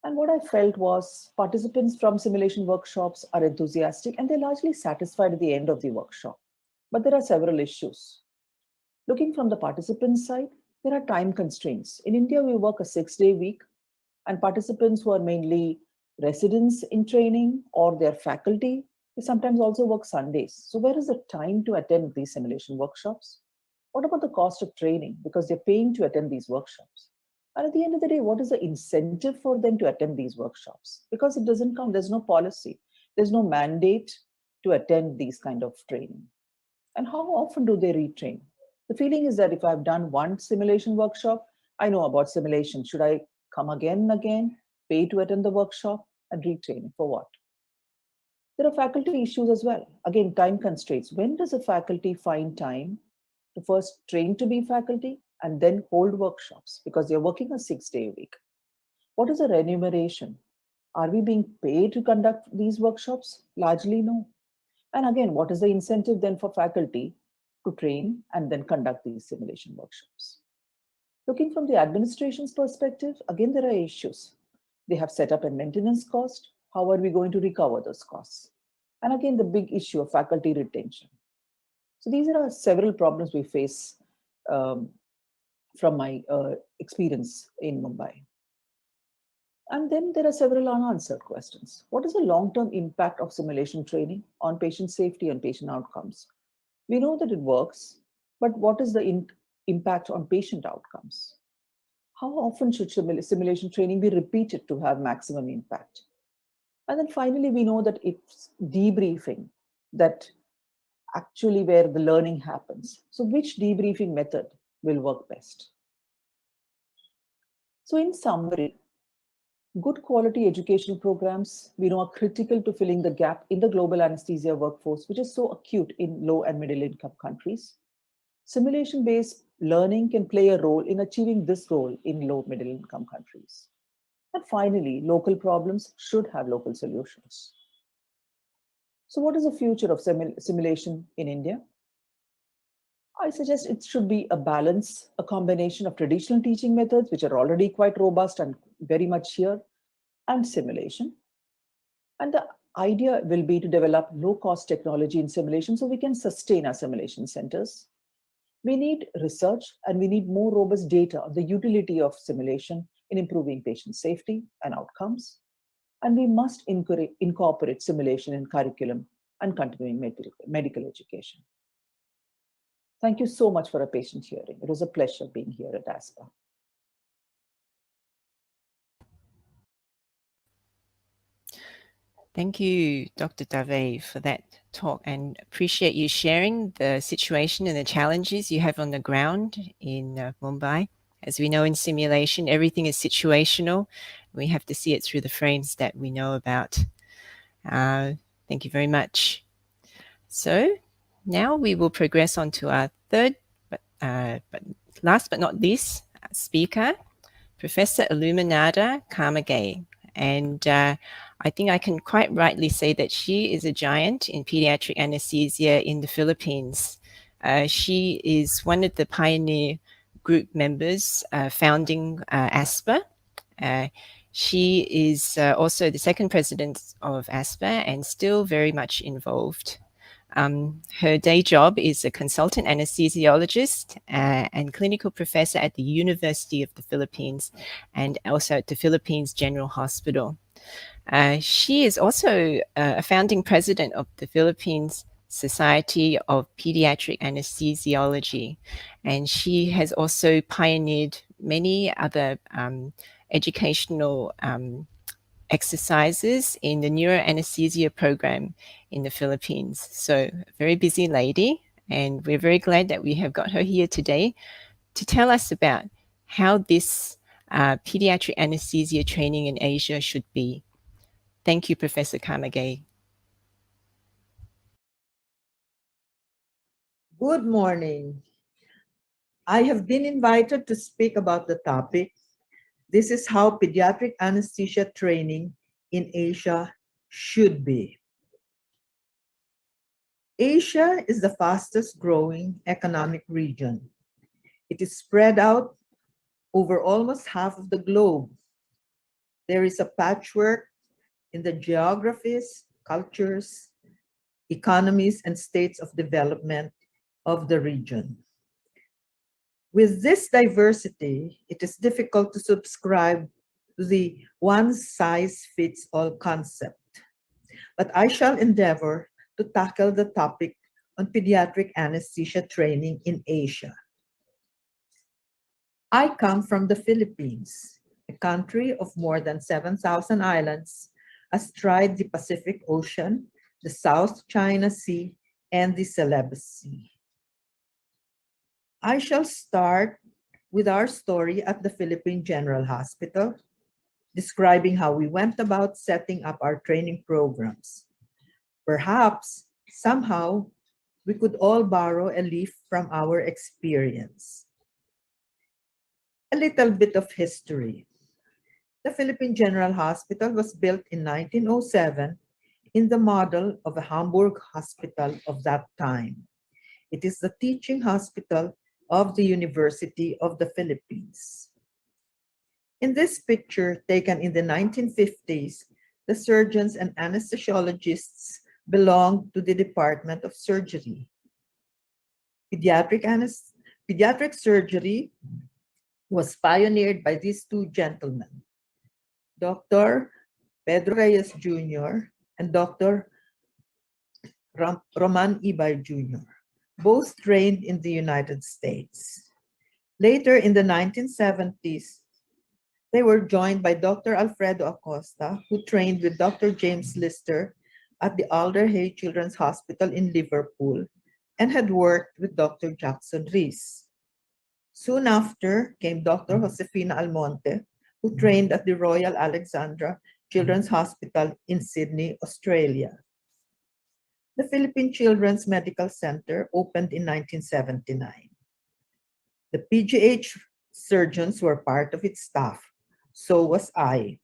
And what I felt was participants from simulation workshops are enthusiastic and they're largely satisfied at the end of the workshop. But there are several issues. Looking from the participant side, there are time constraints. In India, we work a 6-day week, and participants who are mainly residents in training or their faculty, they sometimes also work Sundays. So where is the time to attend these simulation workshops? What about the cost of training? Because they're paying to attend these workshops. And at the end of the day, what is the incentive for them to attend these workshops? Because it doesn't come, there's no policy, there's no mandate to attend these kind of training. And how often do they retrain? The feeling is that if I've done one simulation workshop, I know about simulation. Should I come again and again, pay to attend the workshop and retrain for what? There are faculty issues as well. Again, time constraints. When does a faculty find time to first train to be faculty and then hold workshops? Because they're working a 6-day week. What is the remuneration? Are we being paid to conduct these workshops? Largely no. And again, what is the incentive then for faculty to train and then conduct these simulation workshops? Looking from the administration's perspective, again, there are issues. They have set up a maintenance cost. How are we going to recover those costs? And again, the big issue of faculty retention. So these are several problems we face from my experience in Mumbai. And then there are several unanswered questions. What is the long-term impact of simulation training on patient safety and patient outcomes? We know that it works, but what is the impact on patient outcomes? How often should simulation training be repeated to have maximum impact? And then finally, we know that it's debriefing that actually where the learning happens. So which debriefing method will work best? So in summary, good quality educational programs we know are critical to filling the gap in the global anesthesia workforce, which is so acute in low and middle income countries. Simulation-based learning can play a role in achieving this goal in low middle income countries. And finally, local problems should have local solutions. So what is the future of simulation in India? I suggest it should be a balance, a combination of traditional teaching methods, which are already quite robust and very much here, and simulation. And the idea will be to develop low-cost technology in simulation so we can sustain our simulation centers. We need research and we need more robust data on the utility of simulation in improving patient safety and outcomes. And we must incorporate simulation in curriculum and continuing medical education. Thank you so much for a patient hearing. It was a pleasure being here at ASPA. Thank you, Dr. Dave, for that talk, and appreciate you sharing the situation and the challenges you have on the ground in Mumbai. As we know in simulation, everything is situational. We have to see it through the frames that we know about. Thank you very much. So now we will progress on to our third, but last but not least, speaker, Professor Illuminada Kamagay. And I think I can quite rightly say that she is a giant in pediatric anesthesia in the Philippines. She is one of the pioneer group members founding ASPA. She is also the second president of ASPA and still very much involved. Her day job is a consultant anesthesiologist and clinical professor at the University of the Philippines and also at the Philippines General Hospital. She is also a founding president of the Philippines Society of Pediatric Anesthesiology, and she has also pioneered many other educational exercises in the neuroanesthesia program in the Philippines. So a very busy lady, and we're very glad that we have got her here today to tell us about how this pediatric anesthesia training in Asia should be. Thank you, Professor Kamagay. Good morning. I have been invited to speak about the topic. This is how pediatric anesthesia training in Asia should be. Asia is the fastest growing economic region. It is spread out over almost half of the globe. There is a patchwork in the geographies, cultures, economies, and states of development of the region. With this diversity, it is difficult to subscribe to the one-size-fits-all concept. But I shall endeavor to tackle the topic on pediatric anesthesia training in Asia. I come from the Philippines, a country of more than 7,000 islands astride the Pacific Ocean, the South China Sea, and the Celebes Sea. I shall start with our story at the Philippine General Hospital, describing how we went about setting up our training programs. Perhaps, somehow, we could all borrow a leaf from our experience. A little bit of history. The Philippine General Hospital was built in 1907 in the model of a Hamburg hospital of that time. It is the teaching hospital of the University of the Philippines. In this picture taken in the 1950s, the surgeons and anesthesiologists belonged to the Department of Surgery. Pediatric surgery was pioneered by these two gentlemen, Dr. Pedro Reyes Jr. and Dr. Roman Ibay Jr., both trained in the United States. Later in the 1970s, they were joined by Dr. Alfredo Acosta, who trained with Dr. James Lister at the Alder Hey Children's Hospital in Liverpool and had worked with Dr. Jackson Rees. Soon after came Dr. Josefina Almonte, who trained at the Royal Alexandra Children's Hospital in Sydney, Australia. The Philippine Children's Medical Center opened in 1979. The PGH surgeons were part of its staff. So was I.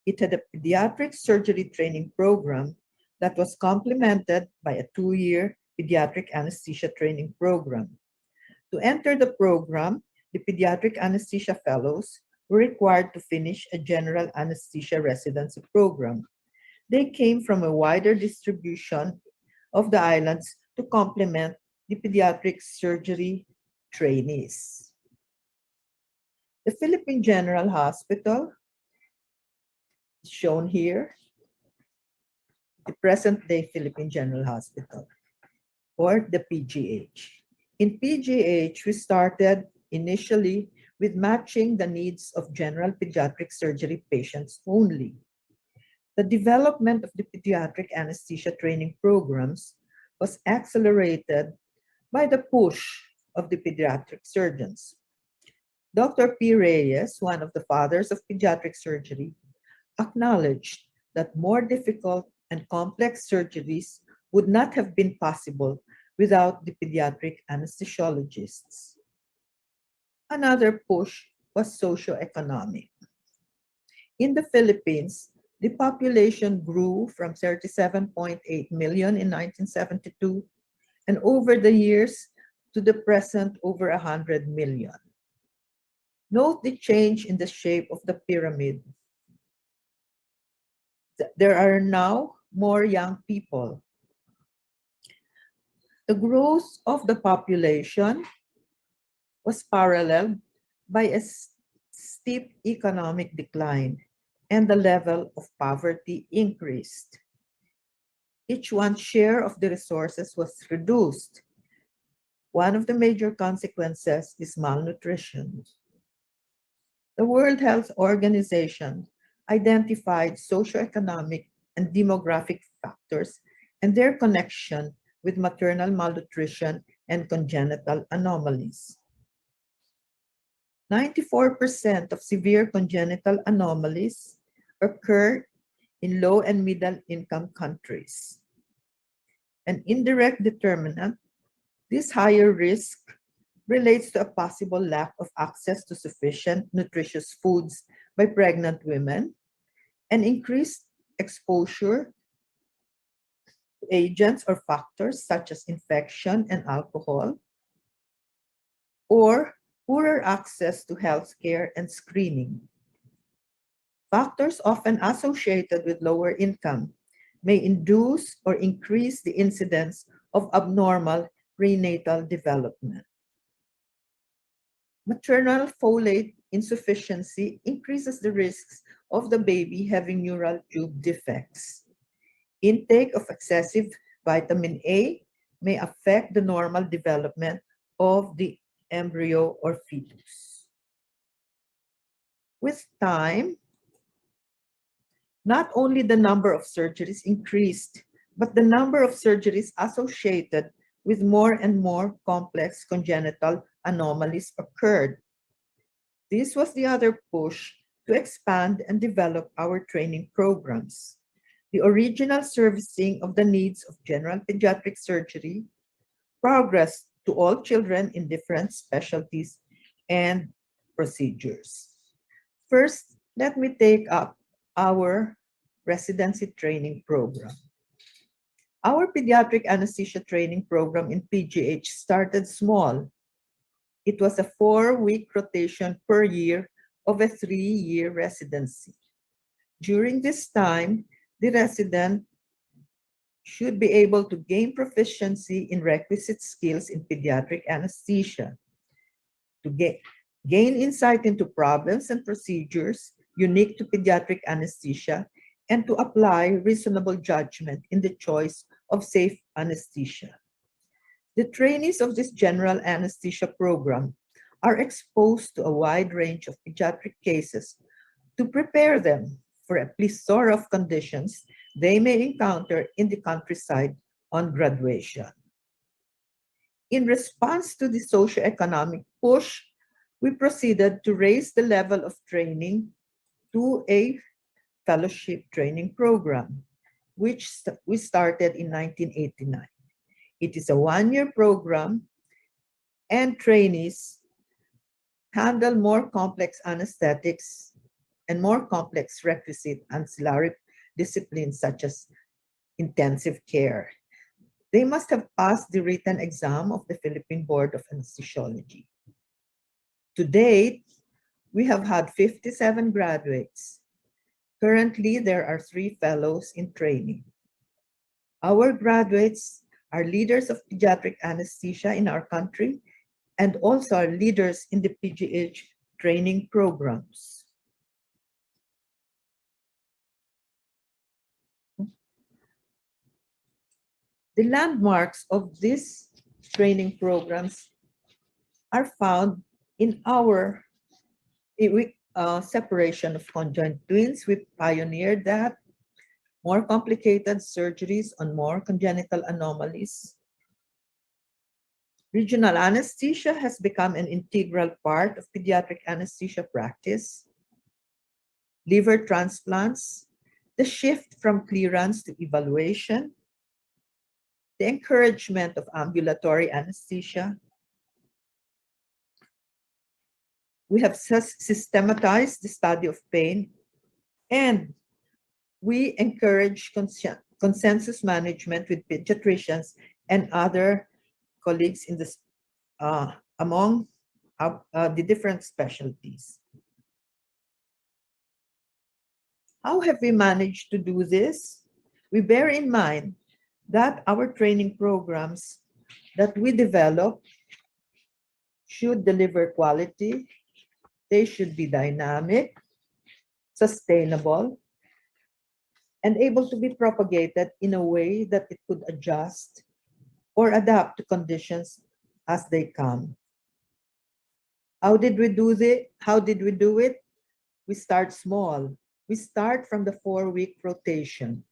It had a pediatric surgery training program that was complemented by a 2-year pediatric anesthesia training program. To enter the program, the pediatric anesthesia fellows were required to finish a general anesthesia residency program. They came from a wider distribution of the islands to complement the pediatric surgery trainees. The Philippine General Hospital is shown here, the present-day Philippine General Hospital, or the PGH. In PGH, we started initially with matching the needs of general pediatric surgery patients only. The development of the pediatric anesthesia training programs was accelerated by the push of the pediatric surgeons. Dr. P. Reyes, one of the fathers of pediatric surgery, acknowledged that more difficult and complex surgeries would not have been possible without the pediatric anesthesiologists. Another push was socioeconomic. In the Philippines, the population grew from 37.8 million in 1972 and over the years to the present over 100 million. Note the change in the shape of the pyramid. There are now more young people. The growth of the population was paralleled by a steep economic decline, and the level of poverty increased. Each one's share of the resources was reduced. One of the major consequences is malnutrition. The World Health Organization identified socioeconomic and demographic factors and their connection with maternal malnutrition and congenital anomalies. 94% of severe congenital anomalies occur in low and middle income countries. An indirect determinant, this higher risk relates to a possible lack of access to sufficient nutritious foods by pregnant women, and increased exposure to agents or factors such as infection and alcohol, or poorer access to healthcare and screening. Factors often associated with lower income may induce or increase the incidence of abnormal prenatal development. Maternal folate insufficiency increases the risks of the baby having neural tube defects. Intake of excessive vitamin A may affect the normal development of the embryo or fetus. With time, not only the number of surgeries increased, but the number of surgeries associated with more and more complex congenital anomalies occurred. This was the other push to expand and develop our training programs. The original servicing of the needs of general pediatric surgery progressed to all children in different specialties and procedures. First, let me take up our residency training program. Our pediatric anesthesia training program in PGH started small. It was a 4-week rotation per year of a 3-year residency. During this time, the resident should be able to gain proficiency in requisite skills in pediatric anesthesia, to gain insight into problems and procedures unique to pediatric anesthesia, and to apply reasonable judgment in the choice of safe anesthesia. The trainees of this general anesthesia program are exposed to a wide range of pediatric cases to prepare them for a plethora of conditions they may encounter in the countryside on graduation. In response to the socioeconomic push, we proceeded to raise the level of training to a fellowship training program, which we started in 1989. It is a 1-year program, and trainees handle more complex anesthetics and more complex requisite ancillary disciplines such as intensive care. They must have passed the written exam of the Philippine Board of Anesthesiology. To date, we have had 57 graduates. Currently, there are 3 fellows in training. Our graduates are leaders of pediatric anesthesia in our country and also are leaders in the PGH training programs. The landmarks of these training programs are found in our separation of conjoined twins. We pioneered that. More complicated surgeries on more congenital anomalies. Regional anesthesia has become an integral part of pediatric anesthesia practice. Liver transplants, the shift from clearance to evaluation, the encouragement of ambulatory anesthesia. We have systematized the study of pain, and we encourage consensus management with pediatricians and other colleagues in this, among the different specialties. How have we managed to do this? We bear in mind that our training programs that we develop should deliver quality. They should be dynamic, sustainable, and able to be propagated in a way that it could adjust or adapt to conditions as they come. How did we do it? We start small. We start from the 4-week rotation.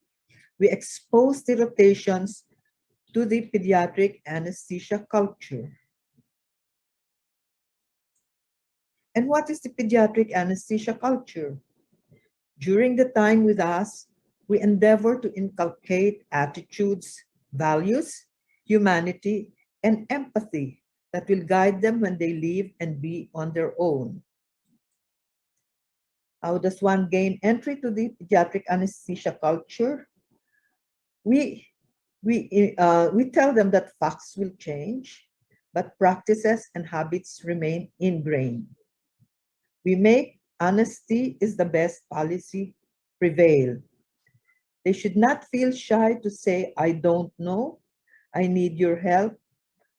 We expose the rotations to the pediatric anesthesia culture. And what is the pediatric anesthesia culture? During the time with us, we endeavor to inculcate attitudes, values, humanity, and empathy that will guide them when they leave and be on their own. How does one gain entry to the pediatric anesthesia culture? We tell them that facts will change, but practices and habits remain ingrained. We make honesty is the best policy prevail. They should not feel shy to say, I don't know, I need your help,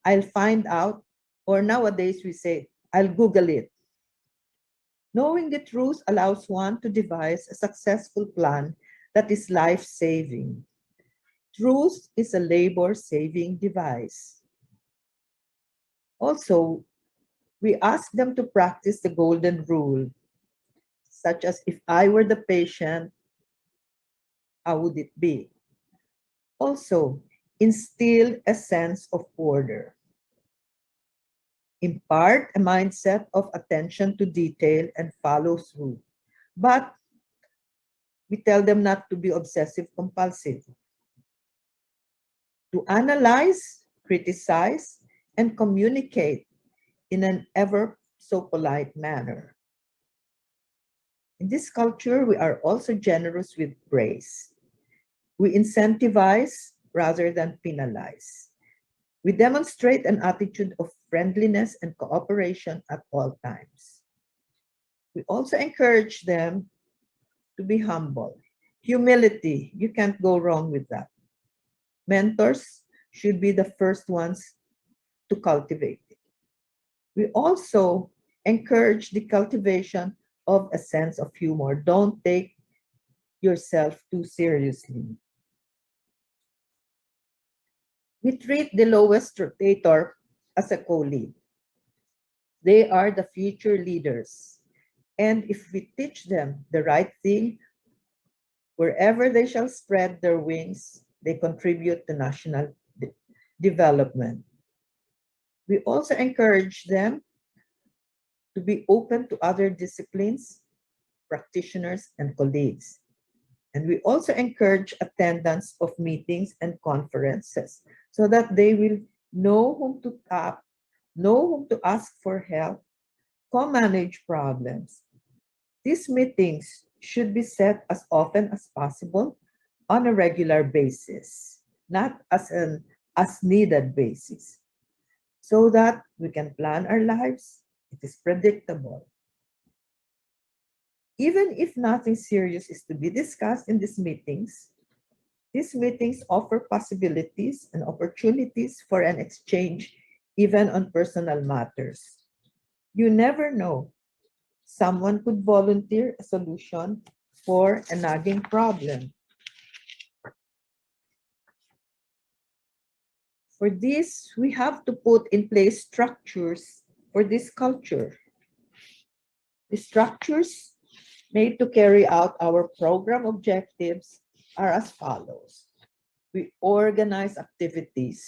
I'll find out, or nowadays we say, I'll Google it. Knowing the truth allows one to devise a successful plan that is life-saving. Truth is a labor-saving device. Also, we ask them to practice the golden rule. such as if I were the patient, how would it be? Also, instill a sense of order. Impart a mindset of attention to detail and follow through. But we tell them not to be obsessive compulsive. To analyze, criticize, and communicate in an ever so polite manner. In this culture, we are also generous with praise. We incentivize rather than penalize. We demonstrate an attitude of friendliness and cooperation at all times. We also encourage them to be humble. Humility, you can't go wrong with that. Mentors should be the first ones to cultivate it. We also encourage the cultivation of a sense of humor. Don't take yourself too seriously. We treat the lowest rotator as a co-lead. They are the future leaders. And if we teach them the right thing, wherever they shall spread their wings, they contribute to national development. We also encourage them to be open to other disciplines, practitioners, and colleagues. And we also encourage attendance of meetings and conferences so that they will know whom to tap, know whom to ask for help, co-manage problems. These meetings should be set as often as possible on a regular basis, not as an as-needed basis, so that we can plan our lives. It is predictable. Even if nothing serious is to be discussed in these meetings offer possibilities and opportunities for an exchange, even on personal matters. You never know. Someone could volunteer a solution for a nagging problem. For this, we have to put in place structures for this culture. The structures made to carry out our program objectives are as follows. We organize activities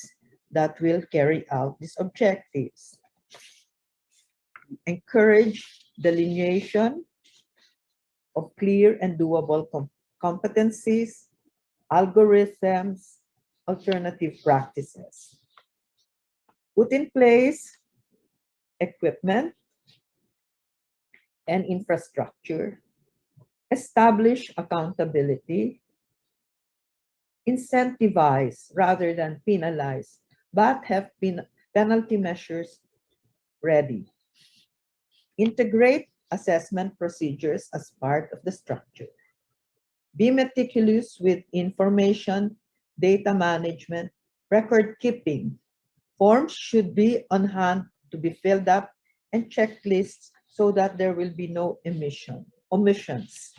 that will carry out these objectives. We encourage delineation of clear and doable competencies, algorithms, alternative practices. Put in place equipment and infrastructure. Establish accountability. Incentivize rather than penalize, but have penalty measures ready. Integrate assessment procedures as part of the structure. Be meticulous with information, data management, record keeping. Forms should be on hand to be filled up and checklists so that there will be no omissions.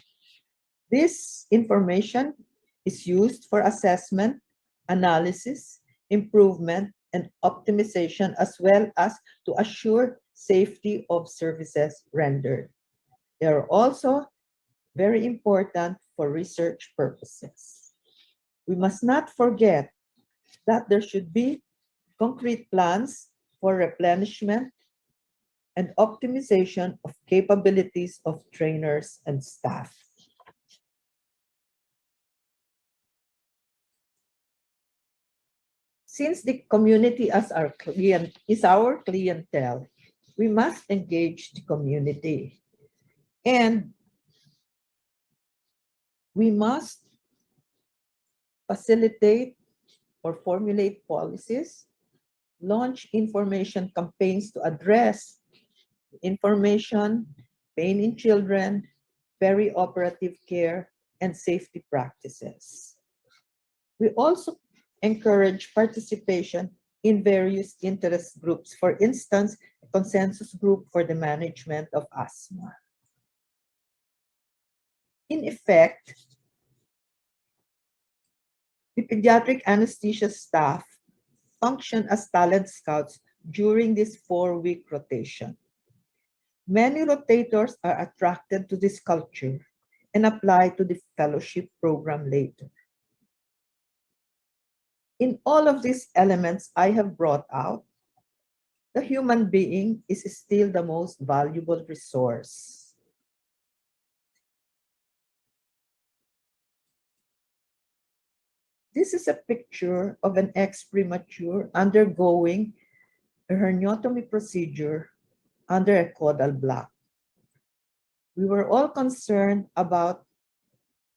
This information is used for assessment, analysis, improvement, and optimization, as well as to assure safety of services rendered. They are also very important for research purposes. We must not forget that there should be concrete plans for replenishment and optimization of capabilities of trainers and staff. Since the community is our clientele, we must engage the community. And we must facilitate or formulate policies, launch information campaigns to address information, pain in children, perioperative care, and safety practices. We also encourage participation in various interest groups, for instance, a consensus group for the management of asthma. In effect, the pediatric anesthesia staff function as talent scouts during this 4-week rotation. Many rotators are attracted to this culture and apply to the fellowship program later. In all of these elements I have brought out, the human being is still the most valuable resource. This is a picture of an ex-premature undergoing a herniotomy procedure under a caudal block. We were all concerned about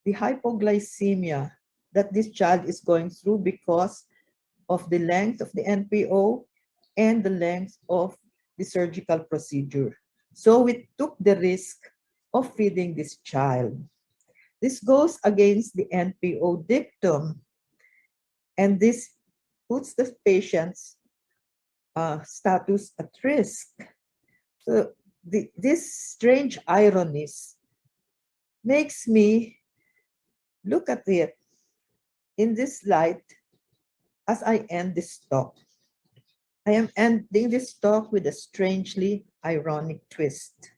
the hypoglycemia that this child is going through because of the length of the NPO and the length of the surgical procedure. So we took the risk of feeding this child. This goes against the NPO dictum, and this puts the patient's status at risk. So this strange ironies makes me look at it in this light as I end this talk. I am ending this talk with a strangely ironic twist.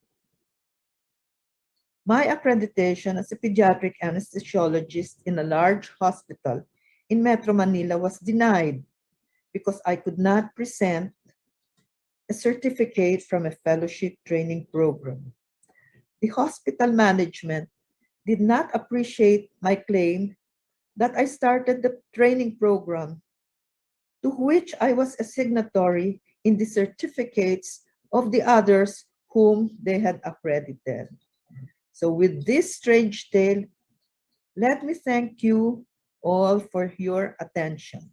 My accreditation as a pediatric anesthesiologist in a large hospital in Metro Manila was denied because I could not present a certificate from a fellowship training program. The hospital management did not appreciate my claim that I started the training program to which I was a signatory in the certificates of the others whom they had accredited. So with this strange tale, let me thank you all for your attention.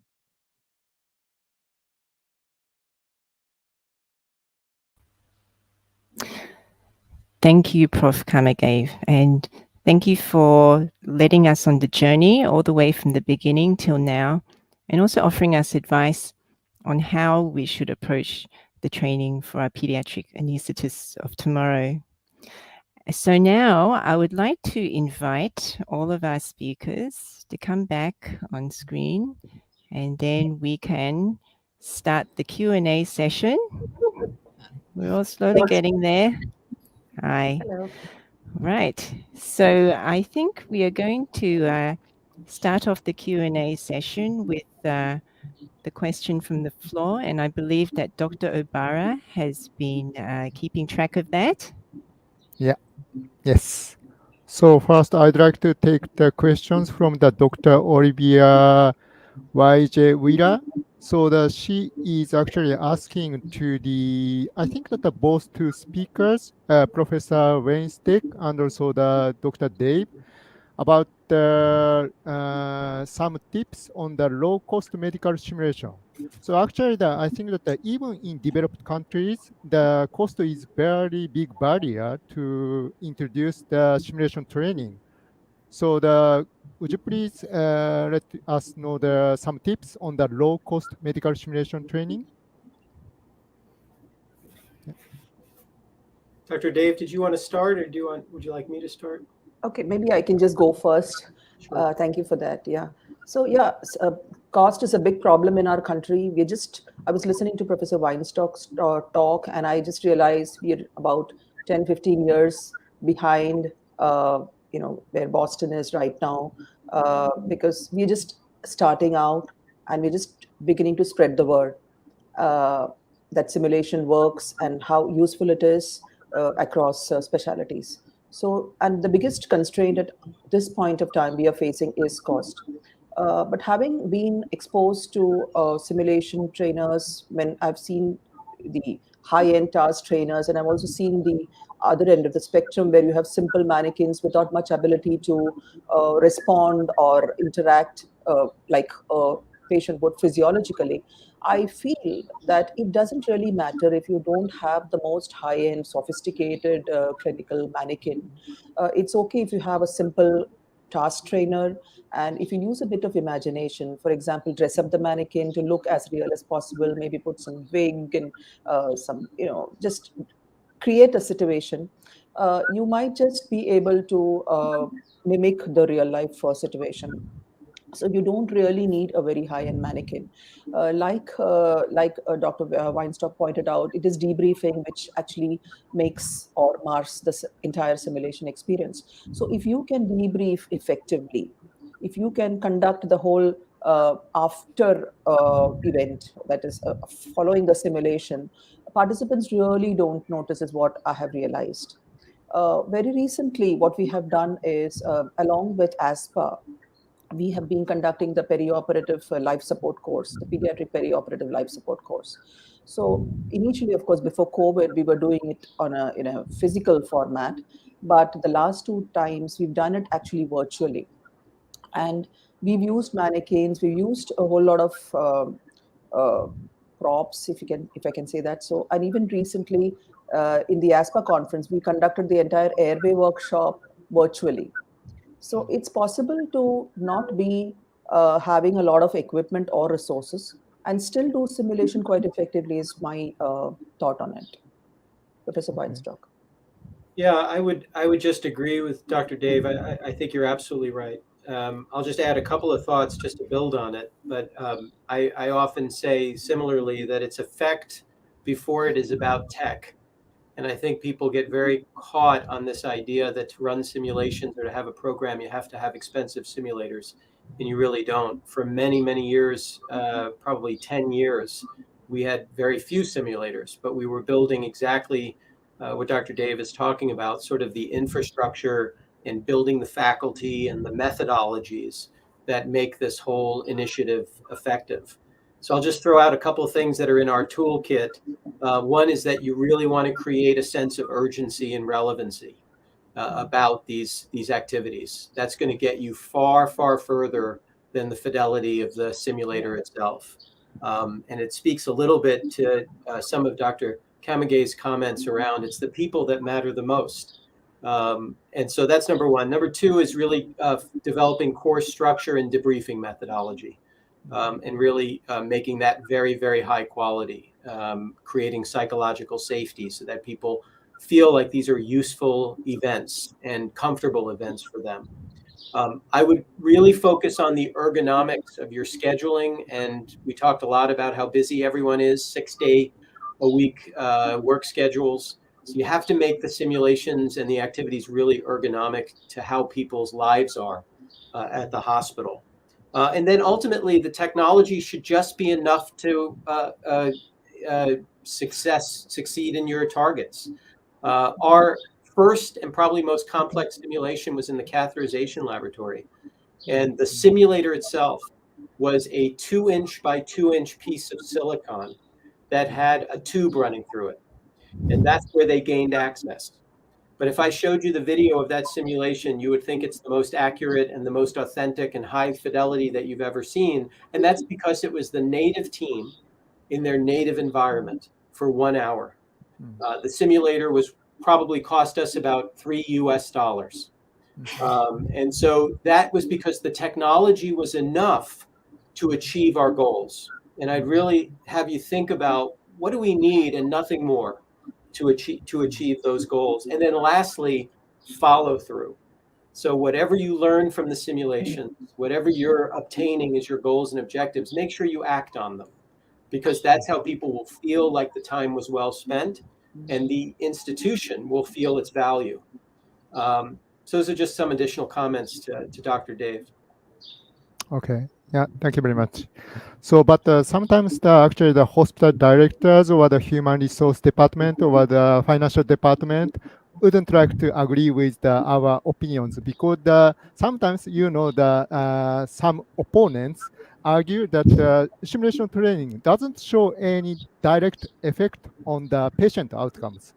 Thank you, Prof. Kamagave, and thank you for letting us on the journey all the way from the beginning till now, and also offering us advice on how we should approach the training for our pediatric anesthetists of tomorrow. So now I would like to invite all of our speakers to come back on screen, and then we can start the Q&A session. We're all slowly getting there. Hi. Hello. Right. So I think we are going to start off the Q&A session with the question from the floor, and I believe that Dr. Obara has been keeping track of that. Yes. So first, I'd like to take the questions from the Dr. Olivia YJ Wheeler. So she is actually asking to I think that both two speakers, Professor Wayne Stick and also the Dr. Dave, about some tips on the low-cost medical simulation. So actually, I think that even in developed countries, the cost is very big barrier to introduce the simulation training. So would you please let us know some tips on the low-cost medical simulation training? Dr. Dave, did you want to start, or would you like me to start? Okay, maybe I can just go first. Sure. Thank you for that. Yeah. So yeah, cost is a big problem in our country. I was listening to Professor Weinstock's talk, and I just realized we're about 10, 15 years behind, where Boston is right now, because we're just starting out and we're just beginning to spread the word that simulation works and how useful it is across specialties. So, and the biggest constraint at this point of time we are facing is cost. But having been exposed to simulation trainers, when I've seen the high-end task trainers, and I've also seen the other end of the spectrum where you have simple mannequins without much ability to respond or interact like a patient would physiologically. I feel that it doesn't really matter if you don't have the most high-end, sophisticated clinical mannequin. It's okay if you have a simple task trainer, and if you use a bit of imagination, for example, dress up the mannequin to look as real as possible, maybe put some wig and just create a situation, you might just be able to mimic the real life situation. So you don't really need a very high-end mannequin. Dr. Weinstock pointed out, it is debriefing which actually makes or mars the entire simulation experience. So if you can debrief effectively, if you can conduct the whole after event, that is following the simulation, participants really don't notice, is what I have realized. Very recently, what we have done is, along with ASPA, we have been conducting the perioperative life support course, the pediatric perioperative life support course. So initially, of course, before COVID, we were doing it on in a physical format, but the last two times we've done it actually virtually. And we've used mannequins, we've used a whole lot of uh, props, if I can say that. So, and even recently in the ASPA conference, we conducted the entire airway workshop virtually. So it's possible to not be having a lot of equipment or resources and still do simulation quite effectively is my thought on it. Professor Weinstock. Yeah, I would just agree with Dr. Dave. I think you're absolutely right. I'll just add a couple of thoughts just to build on it. But I often say similarly that it's effect before it is about tech. And I think people get very caught on this idea that to run simulations or to have a program, you have to have expensive simulators. And you really don't. For many, many years, probably 10 years, we had very few simulators, but we were building exactly what Dr. Dave is talking about, sort of the infrastructure and building the faculty and the methodologies that make this whole initiative effective. So I'll just throw out a couple of things that are in our toolkit. One is that you really want to create a sense of urgency and relevancy about these activities. That's going to get you far, far further than the fidelity of the simulator itself. And it speaks a little bit to some of Dr. Kamagay's comments around it's the people that matter the most. And so that's number one. Number two is really developing course structure and debriefing methodology. And really making that very, very high quality, creating psychological safety so that people feel like these are useful events and comfortable events for them. I would really focus on the ergonomics of your scheduling. And we talked a lot about how busy everyone is, 6-day-a-week work schedules. So you have to make the simulations and the activities really ergonomic to how people's lives are at the hospital. And then ultimately, the technology should just be enough to succeed in your targets. Our first and probably most complex simulation was in the catheterization laboratory. And the simulator itself was a 2-inch by 2-inch piece of silicon that had a tube running through it. And that's where they gained access. But if I showed you the video of that simulation, you would think it's the most accurate and the most authentic and high fidelity that you've ever seen. And that's because it was the native team in their native environment for 1 hour. The simulator was probably cost us about $3 US. And so that was because the technology was enough to achieve our goals. And I'd really have you think about what do we need and nothing more to achieve those goals. And then lastly, follow through. So whatever you learn from the simulation, whatever you're obtaining as your goals and objectives, make sure you act on them, because that's how people will feel like the time was well spent and the institution will feel its value. So those are just some additional comments to Dr. Dave. Okay. Yeah, thank you very much. So, but sometimes actually the hospital directors or the human resource department or the financial department wouldn't like to agree with our opinions, because sometimes, some opponents argue that simulation training doesn't show any direct effect on the patient outcomes.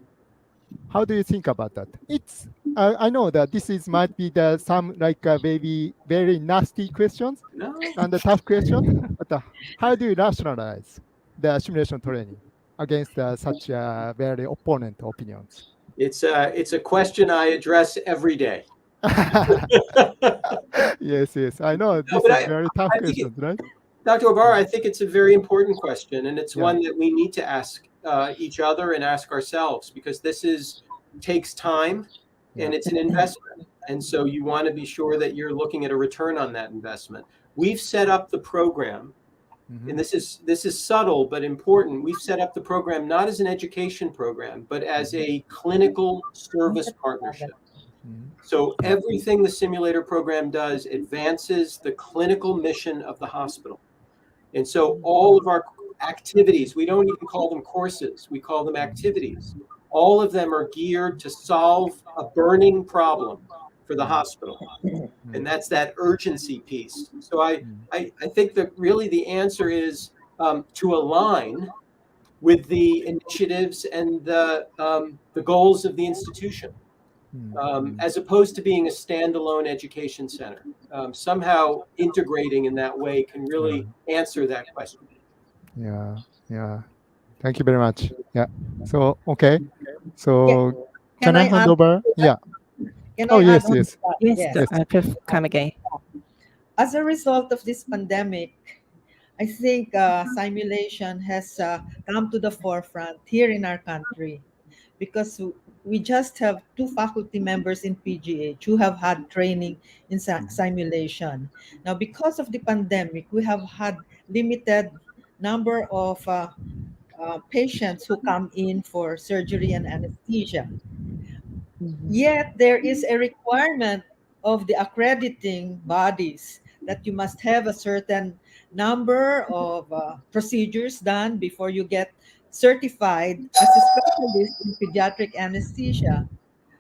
How do you think about that? I know that this might be some maybe very nasty questions and the tough questions, but how do you rationalize the simulation training against such very opponent opinions? It's a question I address every day. Yes, I know this is very tough question, right? Dr. Obar, I think it's a very important question, and it's one that we need to ask each other and ask ourselves, because this takes time and it's an investment. And so you want to be sure that you're looking at a return on that investment. We've set up the program, and this is subtle but important. We've set up the program not as an education program, but as a clinical service partnership. So everything the simulator program does advances the clinical mission of the hospital. And so all of our activities, we don't even call them courses, we call them activities. All of them are geared to solve a burning problem for the hospital. And that's that urgency piece. So I think that really the answer is to align with the initiatives and the goals of the institution, as opposed to being a standalone education center. Somehow integrating in that way can really answer that question. Yeah, yeah. Thank you very much. Yeah. So, okay. So, can I hand add over? to that? Yeah. Can Oh, I yes, add on yes. to that? Yes, Prof. Kamage. As a result of this pandemic, I think simulation has come to the forefront here in our country, because we just have 2 faculty members in PGH who have had training in simulation. Now, because of the pandemic, we have had limited number of patients who come in for surgery and anesthesia. Yet there is a requirement of the accrediting bodies that you must have a certain number of procedures done before you get certified as a specialist in pediatric anesthesia.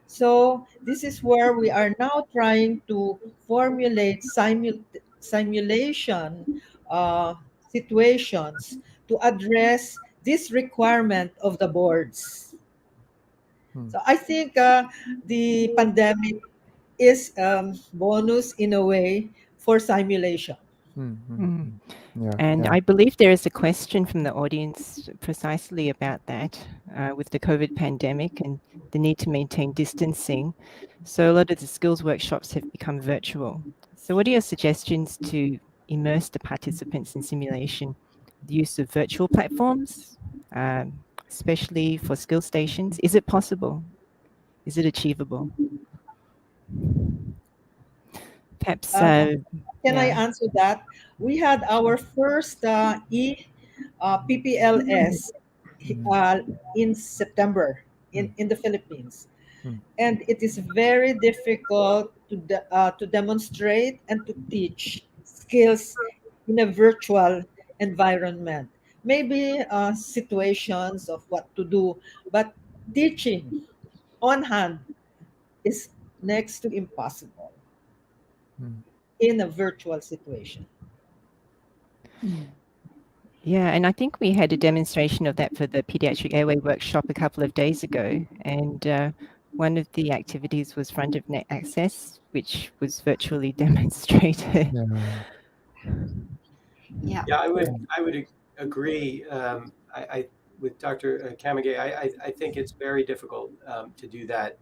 So this is where we are now trying to formulate simulation uh, situations to address this requirement of the boards. So I think the pandemic is bonus in a way for simulation. Yeah. And Yeah. I believe there is a question from the audience precisely about that with the COVID pandemic and the need to maintain distancing. So a lot of the skills workshops have become virtual. So what are your suggestions to immerse the participants in simulation? The use of virtual platforms, especially for skill stations. Is it possible? Is it achievable? Perhaps, Can I yeah. answer that? We had our first PPLS in September in the Philippines. And it is very difficult to demonstrate and to teach skills in a virtual environment. Maybe situations of what to do, but teaching on hand is next to impossible in a virtual situation. Yeah, and I think we had a demonstration of that for the pediatric airway workshop a couple of days ago. And one of the activities was front of neck access, which was virtually demonstrated. Yeah. Yeah, I would agree. With Dr. Kamage. I think it's very difficult to do that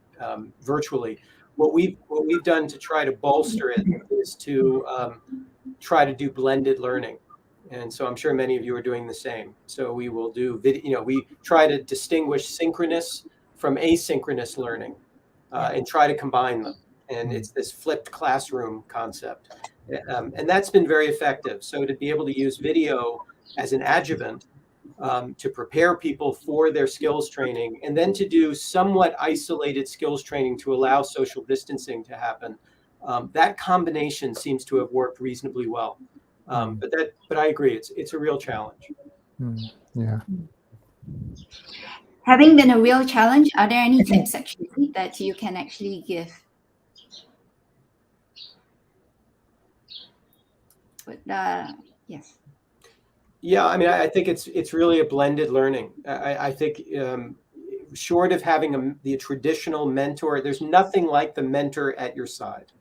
virtually. What we've done to try to bolster it is to try to do blended learning. And so I'm sure many of you are doing the same. So we will do video, we try to distinguish synchronous from asynchronous learning and try to combine them. And it's this flipped classroom concept. And that's been very effective. So to be able to use video as an adjuvant to prepare people for their skills training, and then to do somewhat isolated skills training to allow social distancing to happen. That combination seems to have worked reasonably well. But I agree, it's a real challenge. Yeah. Having been a real challenge, are there any tips actually that you can actually give? But yes. Yeah, I mean, I think it's really a blended learning. I think short of having the traditional mentor, there's nothing like the mentor at your side,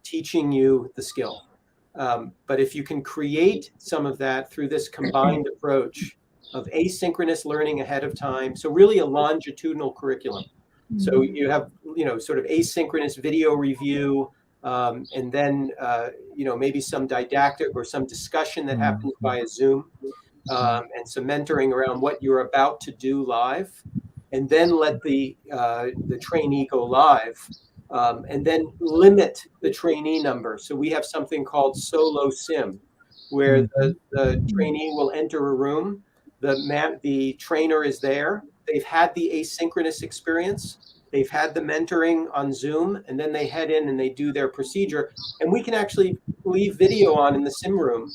teaching you the skill. But if you can create some of that through this combined approach of asynchronous learning ahead of time, so really a longitudinal curriculum. So you have, sort of asynchronous video review, and then, maybe some didactic or some discussion that happens via Zoom, and some mentoring around what you're about to do live, and then let the trainee go live and then limit the trainee number. So we have something called solo sim, where the trainee will enter a room, the trainer is there, they've had the asynchronous experience, they've had the mentoring on Zoom, and then they head in and they do their procedure. And we can actually leave video on in the sim room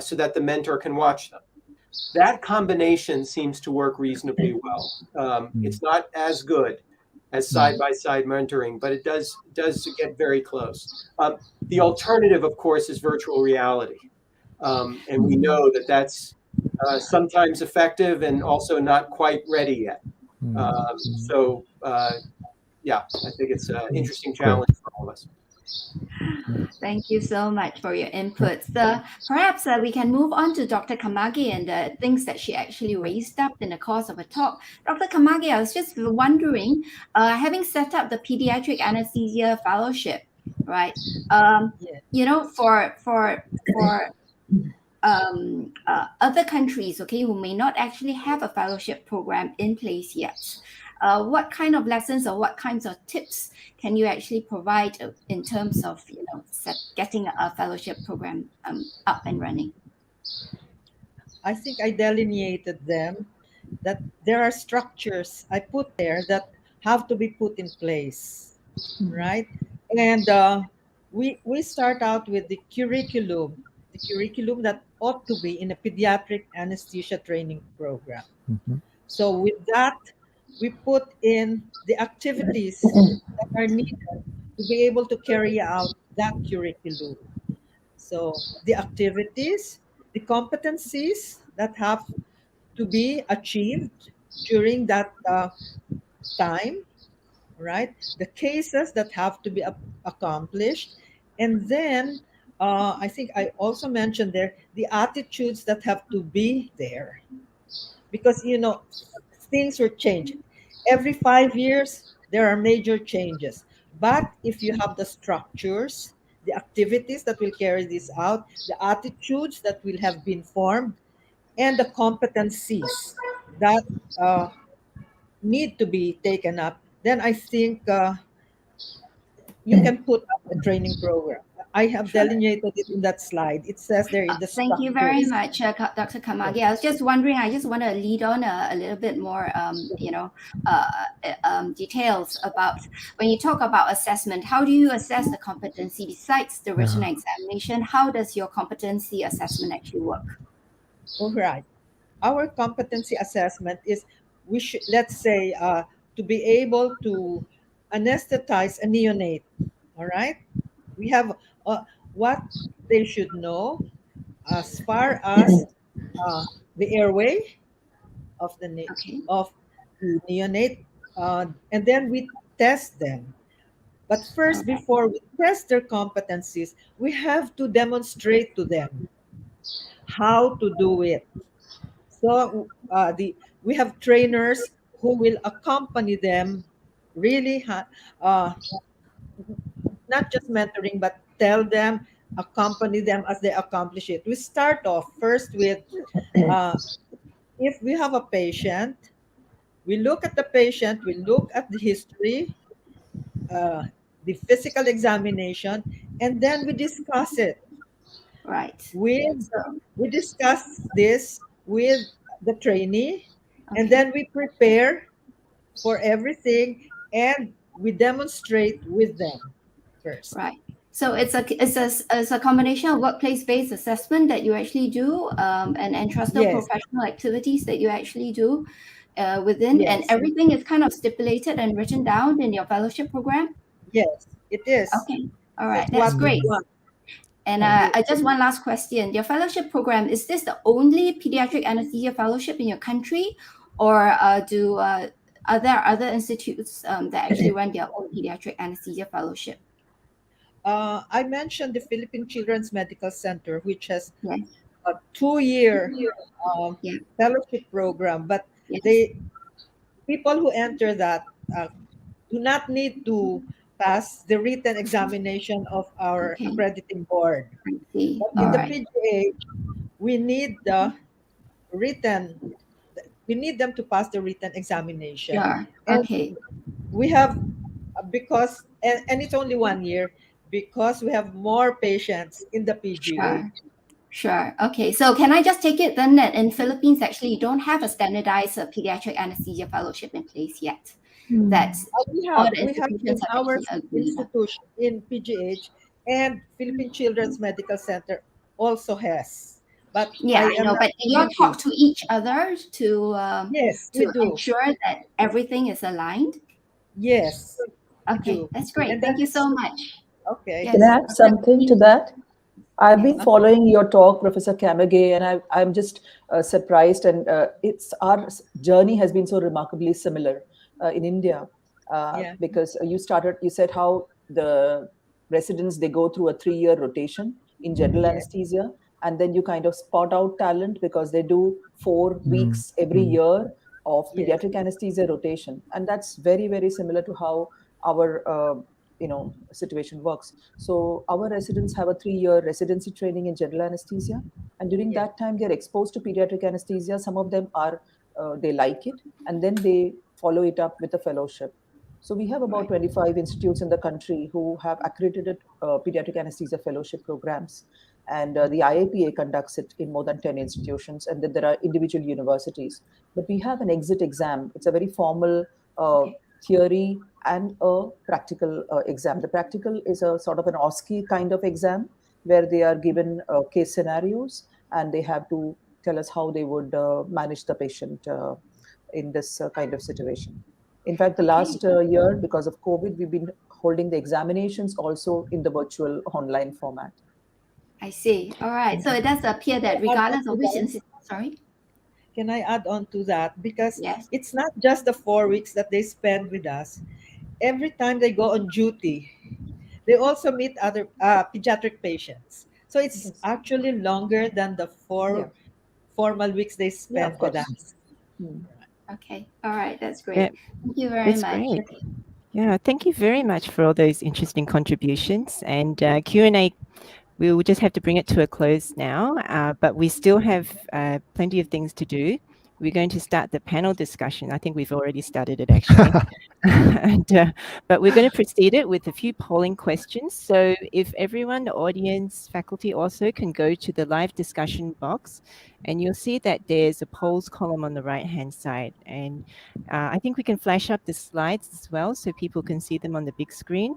so that the mentor can watch them. That combination seems to work reasonably well. It's not as good as side-by-side mentoring, but it does get very close. The alternative, of course, is virtual reality. And we know that that's sometimes effective and also not quite ready yet. So yeah, I think it's an interesting challenge for all of us. Thank you so much for your inputs. Perhaps we can move on to Dr. Kamagi and the things that she actually raised up in the course of a talk. Dr. Kamagi, I was just wondering, having set up the Pediatric Anesthesia Fellowship, right? You know, for other countries, okay, who may not actually have a fellowship program in place yet, what kind of lessons or what kinds of tips can you actually provide in terms of, you know, getting a fellowship program up and running? I think I delineated them, that there are structures I put there that have to be put in place, right? And we start out with the curriculum that ought to be in a pediatric anesthesia training program. So with that, we put in the activities that are needed to be able to carry out that curriculum. So the activities, the competencies that have to be achieved during that time, right? The cases that have to be accomplished. And then I think I also mentioned there the attitudes that have to be there. Because, you know, things are changing. Every 5 years, there are major changes. But if you have the structures, the activities that will carry this out, the attitudes that will have been formed, and the competencies that need to be taken up, then I think you can put up a training program. I have delineated it in that slide. It says there in the Thank you very structures. much, Dr. Kamagi. I was just wondering, I just want to lead on a little bit more, details about when you talk about assessment, how do you assess the competency besides the written examination? How does your competency assessment actually work? All right. Our competency assessment is, we should, let's say, to be able to anesthetize a neonate. All right. We have what they should know as far as the airway of the of the neonate, and then we test them. But first, before we test their competencies, we have to demonstrate to them how to do it. So we have trainers who will accompany them, really not just mentoring, but tell them, accompany them as they accomplish it. We start off first with, if we have a patient, we look at the patient, we look at the history, the physical examination, and then we discuss it. Right. We discuss this with the trainee, and then we prepare for everything, and we demonstrate with them first. Right. So it's a combination of workplace-based assessment that you actually do, and trusted professional activities that you actually do within, and everything is kind of stipulated and written down in your fellowship program. Yes, it is. Okay. All right. That's great. And I just one last question. Your fellowship program, is this the only pediatric anesthesia fellowship in your country, or are there other institutes that actually run their own pediatric anesthesia fellowship? I mentioned the Philippine Children's Medical Center, which has a 2-year fellowship program, but people who enter that do not need to pass the written examination of our accrediting board. But in the PGH, we need the written. We need them to pass the written examination. Sure. And we have because and it's only 1 year because we have more patients in the PGH. Sure. Okay. So can I just take it then that in Philippines, actually, you don't have a standardized pediatric anesthesia fellowship in place yet? That's We all have the in institutions have our actually agreed. institution in PGH, and Philippine Children's Medical Center also has. But Yeah, I am know. not But you all privy. talk to each other to Yes, we do. ensure that everything is aligned. Yes, we Okay, do. that's great. And Thank you that's so much. okay. Yes. Can I add something to that? I've been Yes. following your talk, Professor Kamage, and I'm just surprised. And it's our journey has been so remarkably similar in India Yeah. because you said how the residents, they go through a 3-year rotation in general Yes. anesthesia, and then you kind of spot out talent because they do 4 weeks every year of Yes. pediatric anesthesia rotation, and that's very, very similar to how our situation works. So our residents have a 3-year residency training in general anesthesia, and during Yes. that time they're exposed to pediatric anesthesia. Some of them are they like it, and then they follow it up with a fellowship. So we have about 25 institutes in the country who have accredited pediatric anesthesia fellowship programs, and the IAPA conducts it in more than 10 institutions, and then there are individual universities. But we have an exit exam. It's a very formal theory and a practical exam. The practical is a sort of an OSCE kind of exam where they are given case scenarios, and they have to tell us how they would manage the patient in this kind of situation. In fact, the last year, because of COVID, we've been holding the examinations also in the virtual online format. I see. All right. So it does appear that regardless of which institution, sorry. Can I add on to that? Because Yes. it's not just the 4 weeks that they spend with us. Every time they go on duty, they also meet other pediatric patients. So it's Yes. actually longer than the 4 Yeah. formal weeks they Yeah, spend of with course. us. Okay. All right. That's great. Yeah, Thank you very that's much. great. Yeah, thank you very much for all those interesting contributions. And Q&A, we will just have to bring it to a close now, but we still have plenty of things to do. We're going to start the panel discussion. I think we've already started it actually. But we're going to proceed it with a few polling questions. So if everyone, the audience, faculty also can go to the live discussion box, and you'll see that there's a polls column on the right-hand side. And I think we can flash up the slides as well so people can see them on the big screen.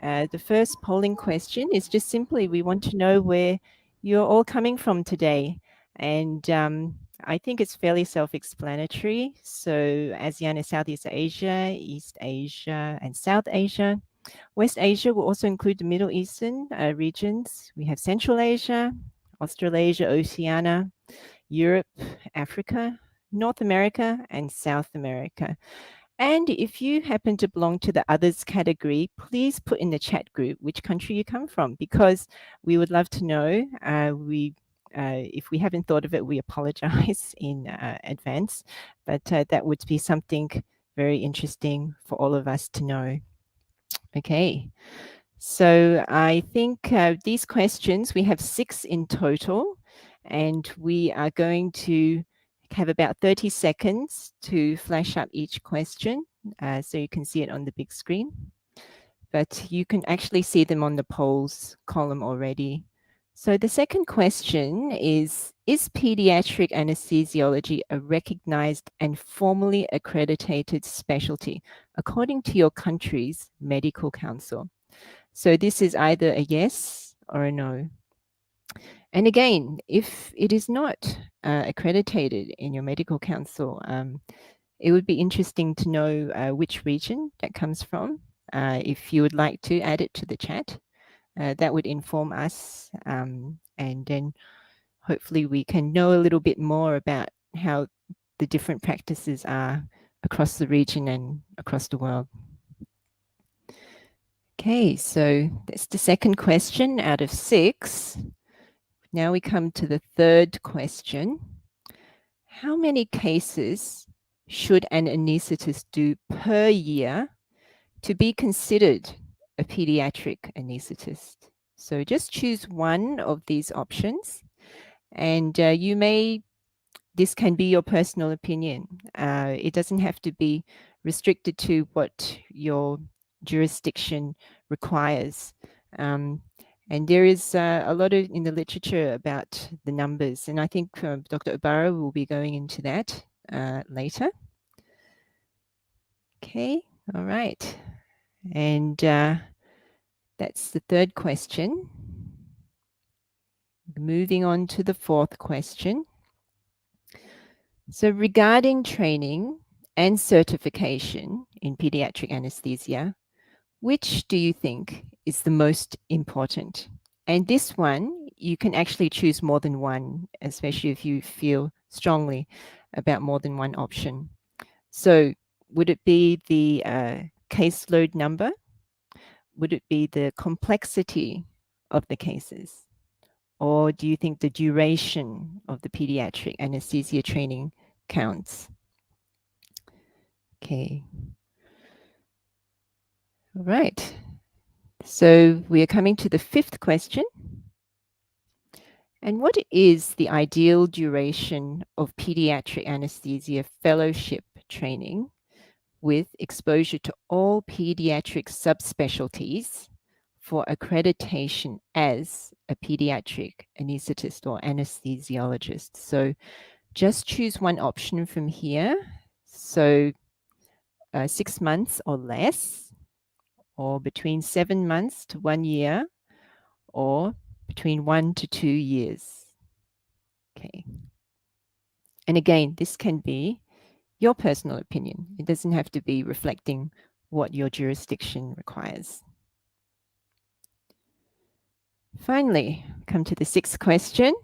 The first polling question is just simply, we want to know where you're all coming from today. And I think it's fairly self-explanatory. So ASEAN is Southeast Asia, East Asia, and South Asia. West Asia will also include the Middle Eastern regions. We have Central Asia, Australasia, Oceania, Europe, Africa, North America, and South America. And if you happen to belong to the others category, please put in the chat group which country you come from, because we would love to know. If we haven't thought of it, we apologize in advance, but that would be something very interesting for all of us to know. Okay, so I think these questions, we have 6 in total, and we are going to have about 30 seconds to flash up each question so you can see it on the big screen. But you can actually see them on the polls column already. So the second question is pediatric anesthesiology a recognized and formally accredited specialty according to your country's medical council? So this is either a yes or a no. And again, if it is not accredited in your medical council, it would be interesting to know which region that comes from. If you would like to add it to the chat, that would inform us. And then hopefully we can know a little bit more about how the different practices are across the region and across the world. Okay, so that's the second question out of 6. Now we come to the third question. How many cases should an anaesthetist do per year to be considered a pediatric anaesthetist? So just choose one of these options, and this can be your personal opinion. It doesn't have to be restricted to what your jurisdiction requires. And there is a lot in the literature about the numbers, and I think Dr. Obara will be going into that later. Okay, all right. And that's the third question. Moving on to the fourth question. So regarding training and certification in pediatric anesthesia, which do you think is the most important? And this one, you can actually choose more than one, especially if you feel strongly about more than one option. So would it be the caseload number? Would it be the complexity of the cases? Or do you think the duration of the pediatric anesthesia training counts? Okay. All right. So we are coming to the fifth question. And what is the ideal duration of pediatric anesthesia fellowship training with exposure to all pediatric subspecialties for accreditation as a pediatric anesthetist or anesthesiologist? So just choose one option from here. So 6 months or less, or between 7 months to 1 year, or between 1 to 2 years. Okay. And again, this can be your personal opinion. It doesn't have to be reflecting what your jurisdiction requires. Finally, come to the sixth question.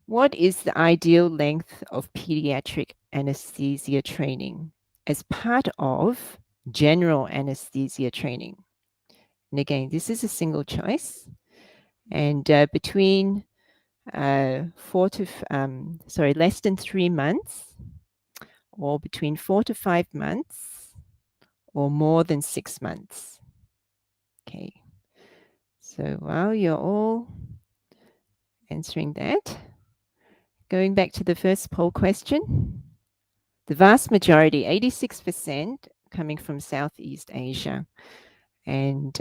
What is the ideal length of pediatric anesthesia training as part of general anesthesia training? And again, this is a single choice. And between less than 3 months, or between 4 to 5 months, or more than 6 months. Okay. So while you're all answering that, going back to the first poll question, the vast majority, 86%, coming from Southeast Asia. And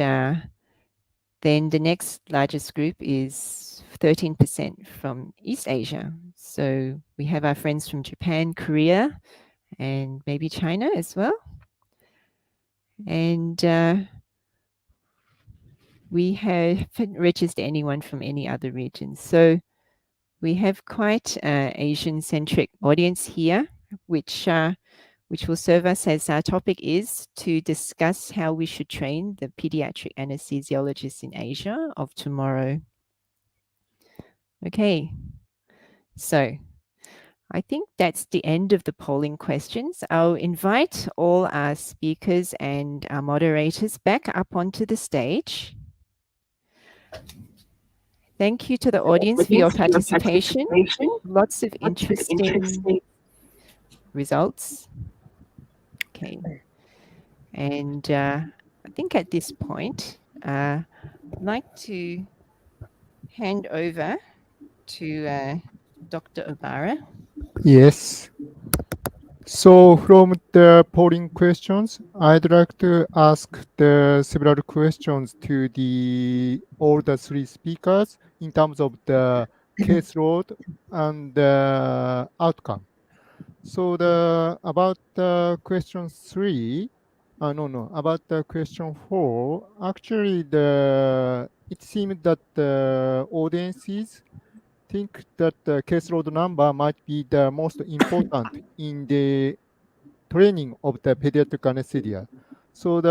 then the next largest group is 13% from East Asia. So we have our friends from Japan, Korea, and maybe China as well. And we haven't registered anyone from any other regions. So we have quite an Asian-centric audience here, which will serve us as our topic is to discuss how we should train the pediatric anesthesiologists in Asia of tomorrow. Okay, so I think that's the end of the polling questions. I'll invite all our speakers and our moderators back up onto the stage. Thank you to the audience for your participation. Lots of interesting results. Okay. And I think at this point, I'd like to hand over to Dr. Obara. Yes. So from the polling questions, I'd like to ask the several questions to all the three speakers in terms of the caseload and the outcome. So about the question 3, about the question 4, actually it seemed that the audiences think that the caseload number might be the most important in the training of the pediatric anesthesia. So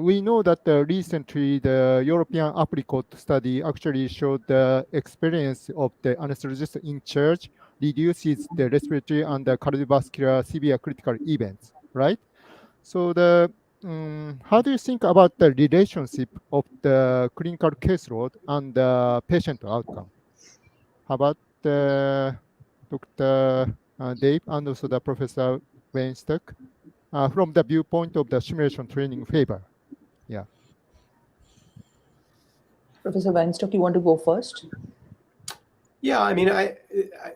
we know that recently the European apricot study actually showed the experience of the anesthesiologist in charge reduces the respiratory and the cardiovascular severe critical events, right? So how do you think about the relationship of the clinical caseload and the patient outcome? How about Dr. Dave and also the Professor Weinstock from the viewpoint of the simulation training favor? Yeah. Professor Weinstock, you want to go first? Yeah, I mean,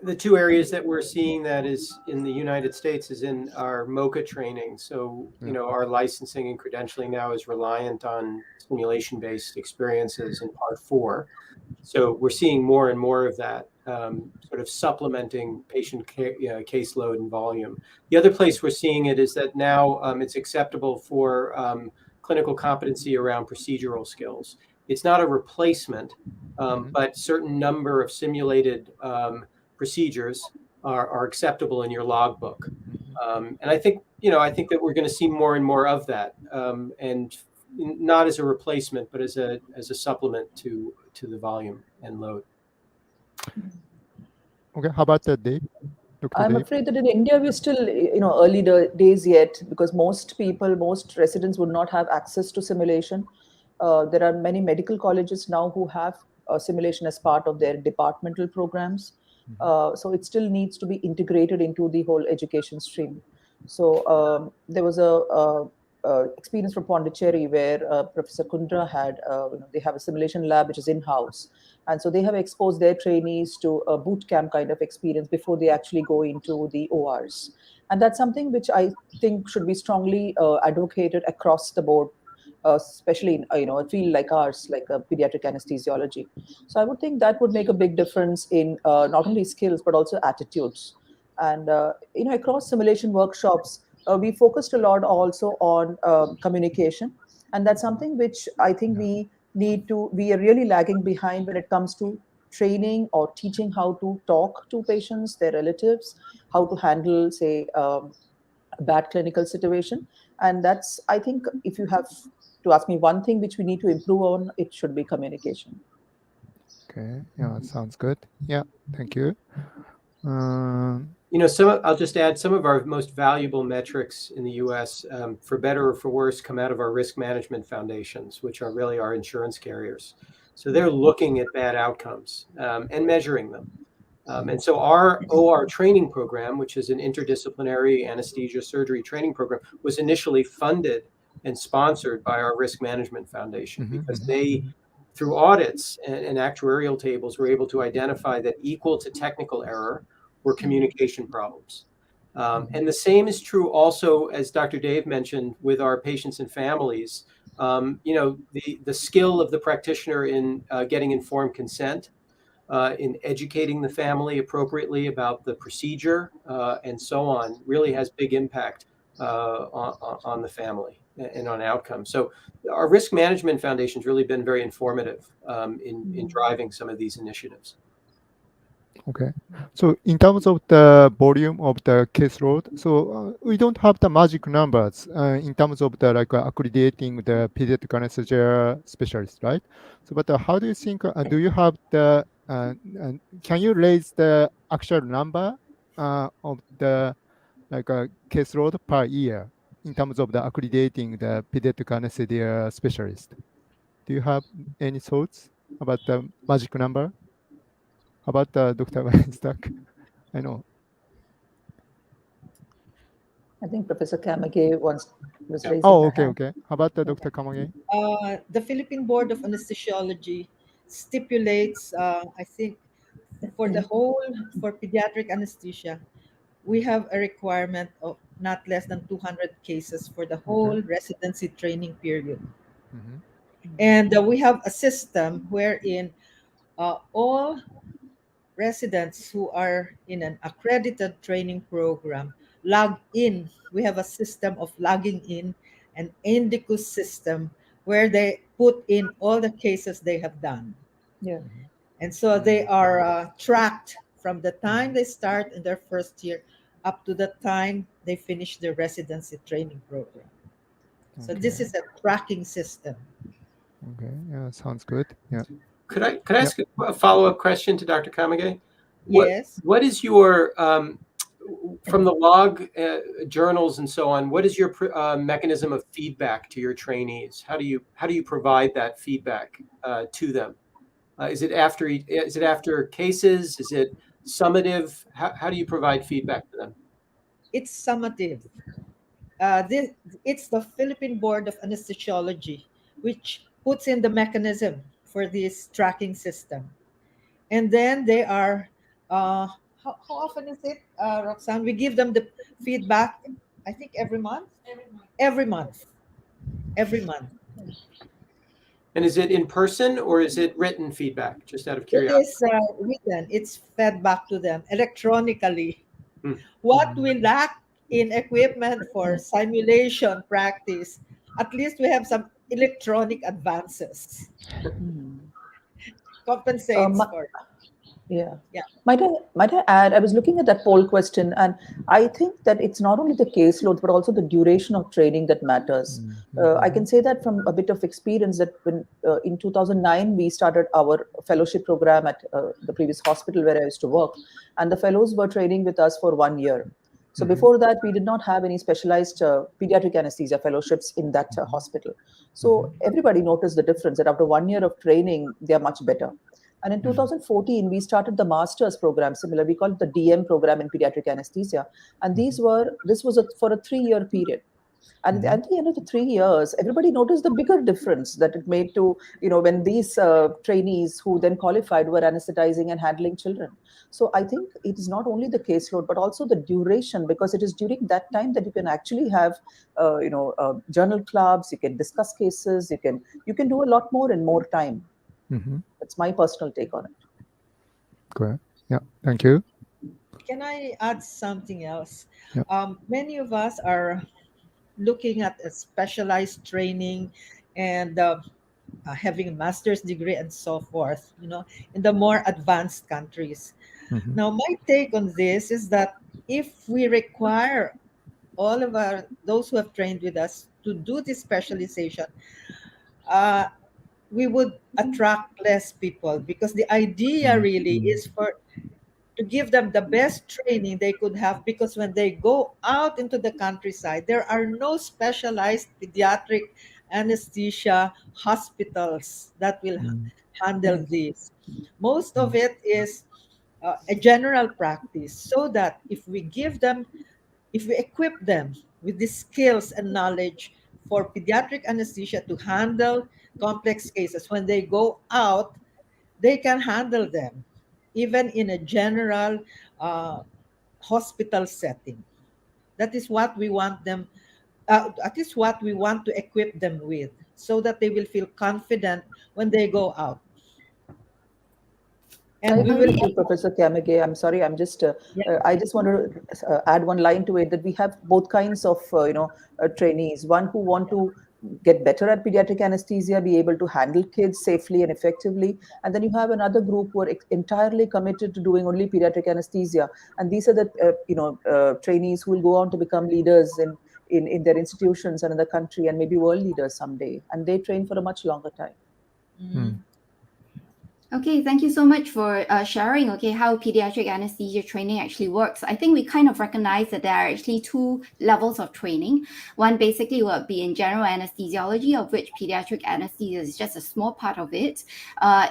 the two areas that we're seeing that is in the United States is in our MOCA training. So, you know, our licensing and credentialing now is reliant on simulation-based experiences in Part 4. So we're seeing more and more of that, sort of supplementing patient caseload and volume. The other place we're seeing it is that now it's acceptable for clinical competency around procedural skills. It's not a replacement, but certain number of simulated procedures are acceptable in your logbook. And I think, you know, I think that we're going to see more and more of that, and not as a replacement, but as a supplement to the volume and load. Okay, how about Dave? Dr. I'm Dave? afraid that in India we're still, early days yet, because most residents would not have access to simulation. There are many medical colleges now who have simulation as part of their departmental programs. So it still needs to be integrated into the whole education stream. So there was a experience from Pondicherry where Professor Kundra had, they have a simulation lab which is in-house. And so they have exposed their trainees to a boot camp kind of experience before they actually go into the ORs. And that's something which I think should be strongly advocated across the board, especially in a field like ours, like pediatric anesthesiology. So I would think that would make a big difference in not only skills but also attitudes. And across simulation workshops, we focused a lot also on communication, and that's something which I think we are really lagging behind when it comes to training or teaching how to talk to patients, their relatives, how to handle, say, a bad clinical situation. And that's, I think, if you have to ask me one thing which we need to improve on, it should be communication. Okay, yeah, sounds good. Yeah, thank you. You know, I'll just add, some of our most valuable metrics in the U.S., for better or for worse, come out of our risk management foundations, which are really our insurance carriers. So they're looking at bad outcomes and measuring them. And so our OR training program, which is an interdisciplinary anesthesia surgery training program, was initially funded and sponsored by our risk management foundation, because they, through audits and actuarial tables, were able to identify that equal to technical error were communication problems. And the same is true also, as Dr. Dave mentioned, with our patients and families. You know, the skill of the practitioner in getting informed consent, in educating the family appropriately about the procedure, and so on, really has big impact on the family and on outcomes. So our risk management foundation's really been very informative in driving some of these initiatives. Okay. So in terms of the volume of the caseload, so we don't have the magic numbers in terms of the accrediting the pediatric anesthesia specialist, right? So, but how do you think? Do you have the? Can you raise the actual number of the caseload per year in terms of the accrediting the pediatric anesthesia specialist? Do you have any thoughts about the magic number? How about Dr. Weinstock? I know. I think Professor Kamage was raising Oh, her okay, hand. okay. How about Dr. Kamage? The Philippine Board of Anesthesiology stipulates, I think, for pediatric anesthesia, we have a requirement of not less than 200 cases for the whole residency training period. And we have a system wherein all residents who are in an accredited training program log in. We have a system of logging in, an Indicus system where they put in all the cases they have done. Yeah. And so they are tracked from the time they start in their first year up to the time they finish their residency training program. So this is a tracking system. Okay, yeah, sounds good. Yeah. Could I ask a follow-up question to Dr. Kamage? Yes. What is your, from the log journals and so on, what is your mechanism of feedback to your trainees? How do you provide that feedback to them? Is it after cases? Is it summative? How do you provide feedback to them? It's summative. It's the Philippine Board of Anesthesiology which puts in the mechanism for this tracking system. And then they are, how often is it, Roxanne? We give them the feedback, I think every month? Every month. Every month. And is it in person or is it written feedback? Just out of It curiosity. is written, it's fed back to them electronically. Hmm. What we lack in equipment for simulation practice, at least we have some electronic advances. Compensates Ma- for. Yeah. Yeah. Might I add, I was looking at that poll question, and I think that it's not only the caseload, but also the duration of training that matters. I can say that from a bit of experience that when in 2009, we started our fellowship program at the previous hospital where I used to work, and the fellows were training with us for 1 year. So before that, we did not have any specialized pediatric anesthesia fellowships in that hospital. So everybody noticed the difference that after 1 year of training, they are much better. And in 2014, we started the master's program, similar. We call it the DM program in pediatric anesthesia. And this was for a 3 year period. And at the end of the 3 years, everybody noticed the bigger difference that it made to, when these trainees who then qualified were anesthetizing and handling children. So I think it is not only the caseload, but also the duration, because it is during that time that you can actually have, journal clubs, you can discuss cases, you can do a lot more in more time. That's my personal take on it. Correct. Yeah. Thank you. Can I add something else? Yeah. Many of us are looking at a specialized training and having a master's degree and so forth, in the more advanced countries. Now, my take on this is that if we require all of those who have trained with us to do this specialization, we would attract less people, because the idea really is to give them the best training they could have, because when they go out into the countryside, there are no specialized pediatric anesthesia hospitals that will handle this. Most of it is a general practice, so that if we equip them with the skills and knowledge for pediatric anesthesia to handle complex cases, when they go out, they can handle them, even in a general uh, hospital setting. That is what we want them, that is what we want to equip them with, so that they will feel confident when they go out. I And we agree will, with you, Professor Kamage. I'm sorry. yeah, I just want to add one line to it, that we have both kinds of, trainees. One who want to get better at pediatric anesthesia, be able to handle kids safely and effectively. And then you have another group who are entirely committed to doing only pediatric anesthesia. And these are the, trainees who will go on to become leaders in their institutions and in the country, and maybe world leaders someday. And they train for a much longer time. Okay, thank you so much for sharing, how pediatric anesthesia training actually works. I think we kind of recognize that there are actually two levels of training. One basically would be in general anesthesiology, of which pediatric anesthesia is just a small part of it.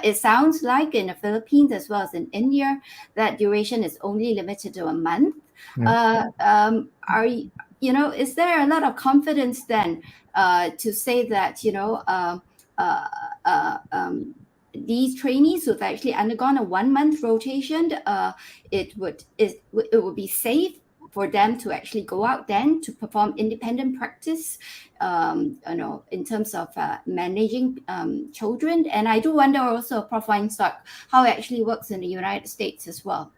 It sounds like in the Philippines as well as in India, that duration is only limited to a month. Is there a lot of confidence then to say that, these trainees who've actually undergone a 1 month rotation, it would be safe for them to actually go out then to perform independent practice, in terms of managing children? And I do wonder also, Prof. Weinstock, how it actually works in the United States as well.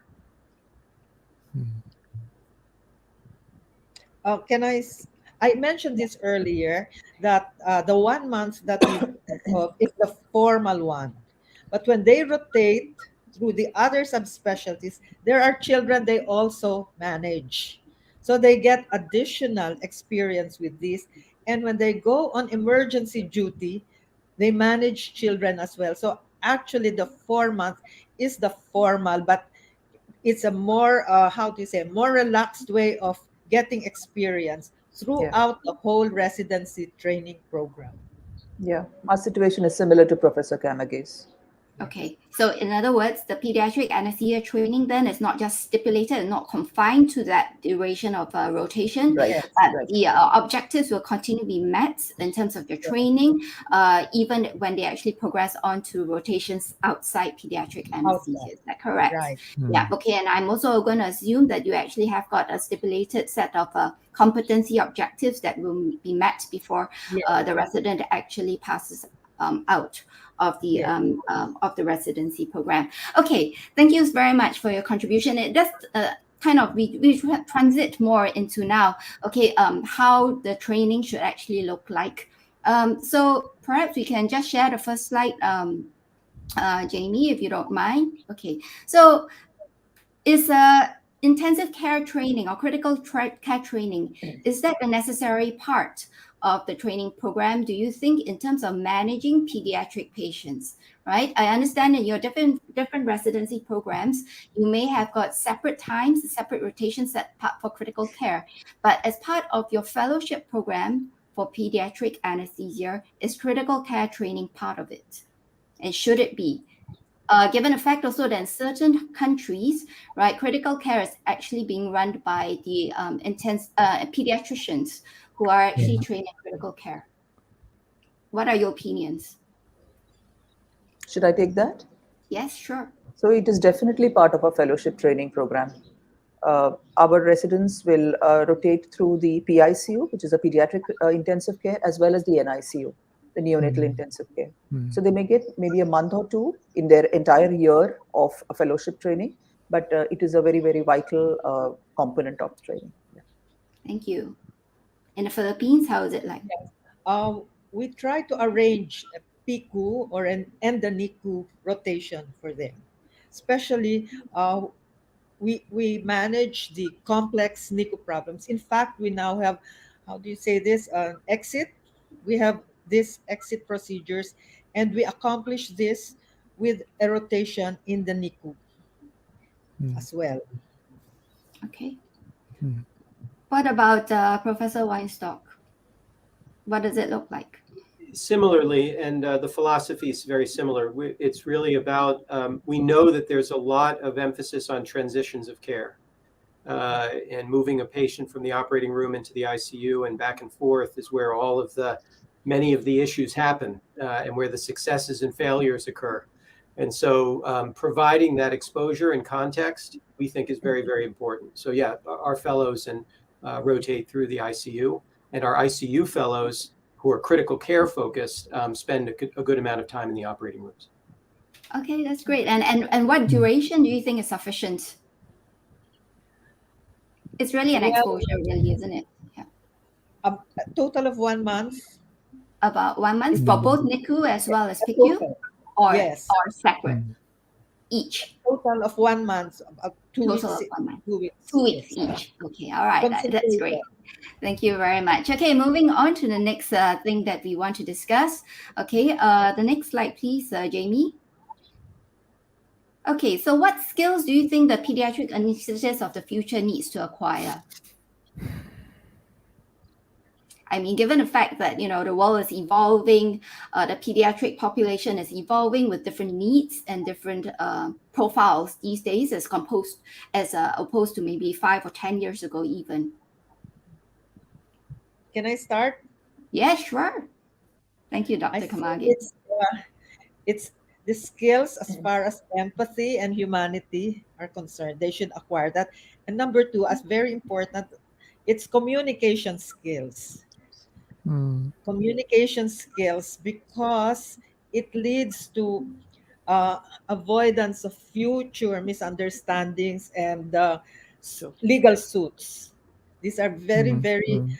I mentioned this earlier, that the 1 month that we is the formal one. But when they rotate through the other subspecialties, there are children they also manage. So they get additional experience with this. And when they go on emergency duty, they manage children as well. So actually, the 4 month is the formal, but it's a more, more relaxed way of getting experience throughout the whole residency training program. Yeah, our situation is similar to Professor Kamage's. Okay, so in other words, the pediatric anesthesia training then is not just stipulated and not confined to that duration of rotation, Right. Yes. but Right. the objectives will continue to be met in terms of your training, even when they actually progress on to rotations outside pediatric anesthesia. Outside. Is that correct? Right. Yeah, okay, and I'm also going to assume that you actually have got a stipulated set of competency objectives that will be met before Yes. the resident actually passes out of the of the residency program. Okay, thank you very much for your contribution. It does kind of we transit more into now. Okay, how the training should actually look like. So perhaps we can just share the first slide, Jamie, if you don't mind. Okay, so is intensive care training or critical care training, is that a necessary part of the training program, do you think, in terms of managing pediatric patients? Right, I understand in your different residency programs, you may have got separate times, separate rotations set part for critical care, but as part of your fellowship program for pediatric anesthesia, is critical care training part of it? And should it be? Given the fact also that in certain countries, right, critical care is actually being run by the pediatricians who are actually trained in critical care. What are your opinions? Should I take that? Yes, sure. So it is definitely part of our fellowship training program. Our residents will rotate through the PICU, which is a pediatric intensive care, as well as the NICU, the neonatal intensive care. So they may get maybe a month or two in their entire year of a fellowship training, but it is a very, very vital component of training. Yeah. Thank you. In the Philippines, how is it like? We try to arrange a PICU or and the NICU rotation for them. Especially, we manage the complex NICU problems. In fact, we now have, how do you say this, exit. We have this exit procedures, and we accomplish this with a rotation in the NICU as well. Okay. What about Professor Weinstock? What does it look like? Similarly, and the philosophy is very similar. It's really about, we know that there's a lot of emphasis on transitions of care and moving a patient from the operating room into the ICU and back and forth is where many of the issues happen and where the successes and failures occur. And so providing that exposure and context, we think is very, very important. So yeah, our fellows rotate through the ICU, and our ICU fellows who are critical care focused spend a good amount of time in the operating rooms. Okay, that's great. And what duration do you think is sufficient? It's really an exposure, really, isn't it? Yeah. A total of 1 month. About 1 month for both NICU as well as PICU, Total. or Yes. or separate each. Total of 1 month, 2 weeks. Total of 1 month. 2 weeks. 2 weeks Yes. each. Okay, all right, that's Concentrated. great. Thank you very much. Okay, moving on to the next thing that we want to discuss. Okay, the next slide, please, Jamie. Okay, so what skills do you think the pediatric anesthetist of the future needs to acquire? I mean, given the fact that, you know, the world is evolving, the pediatric population is evolving with different needs and different profiles these days as opposed to maybe 5 or 10 years ago even. Can I start? Yeah, sure. Thank you, Dr. I think Kamagi. it's the skills as far as empathy and humanity are concerned. They should acquire that. And number two, as very important, it's communication skills. Communication skills, because it leads to avoidance of future misunderstandings and legal suits. These are very, very,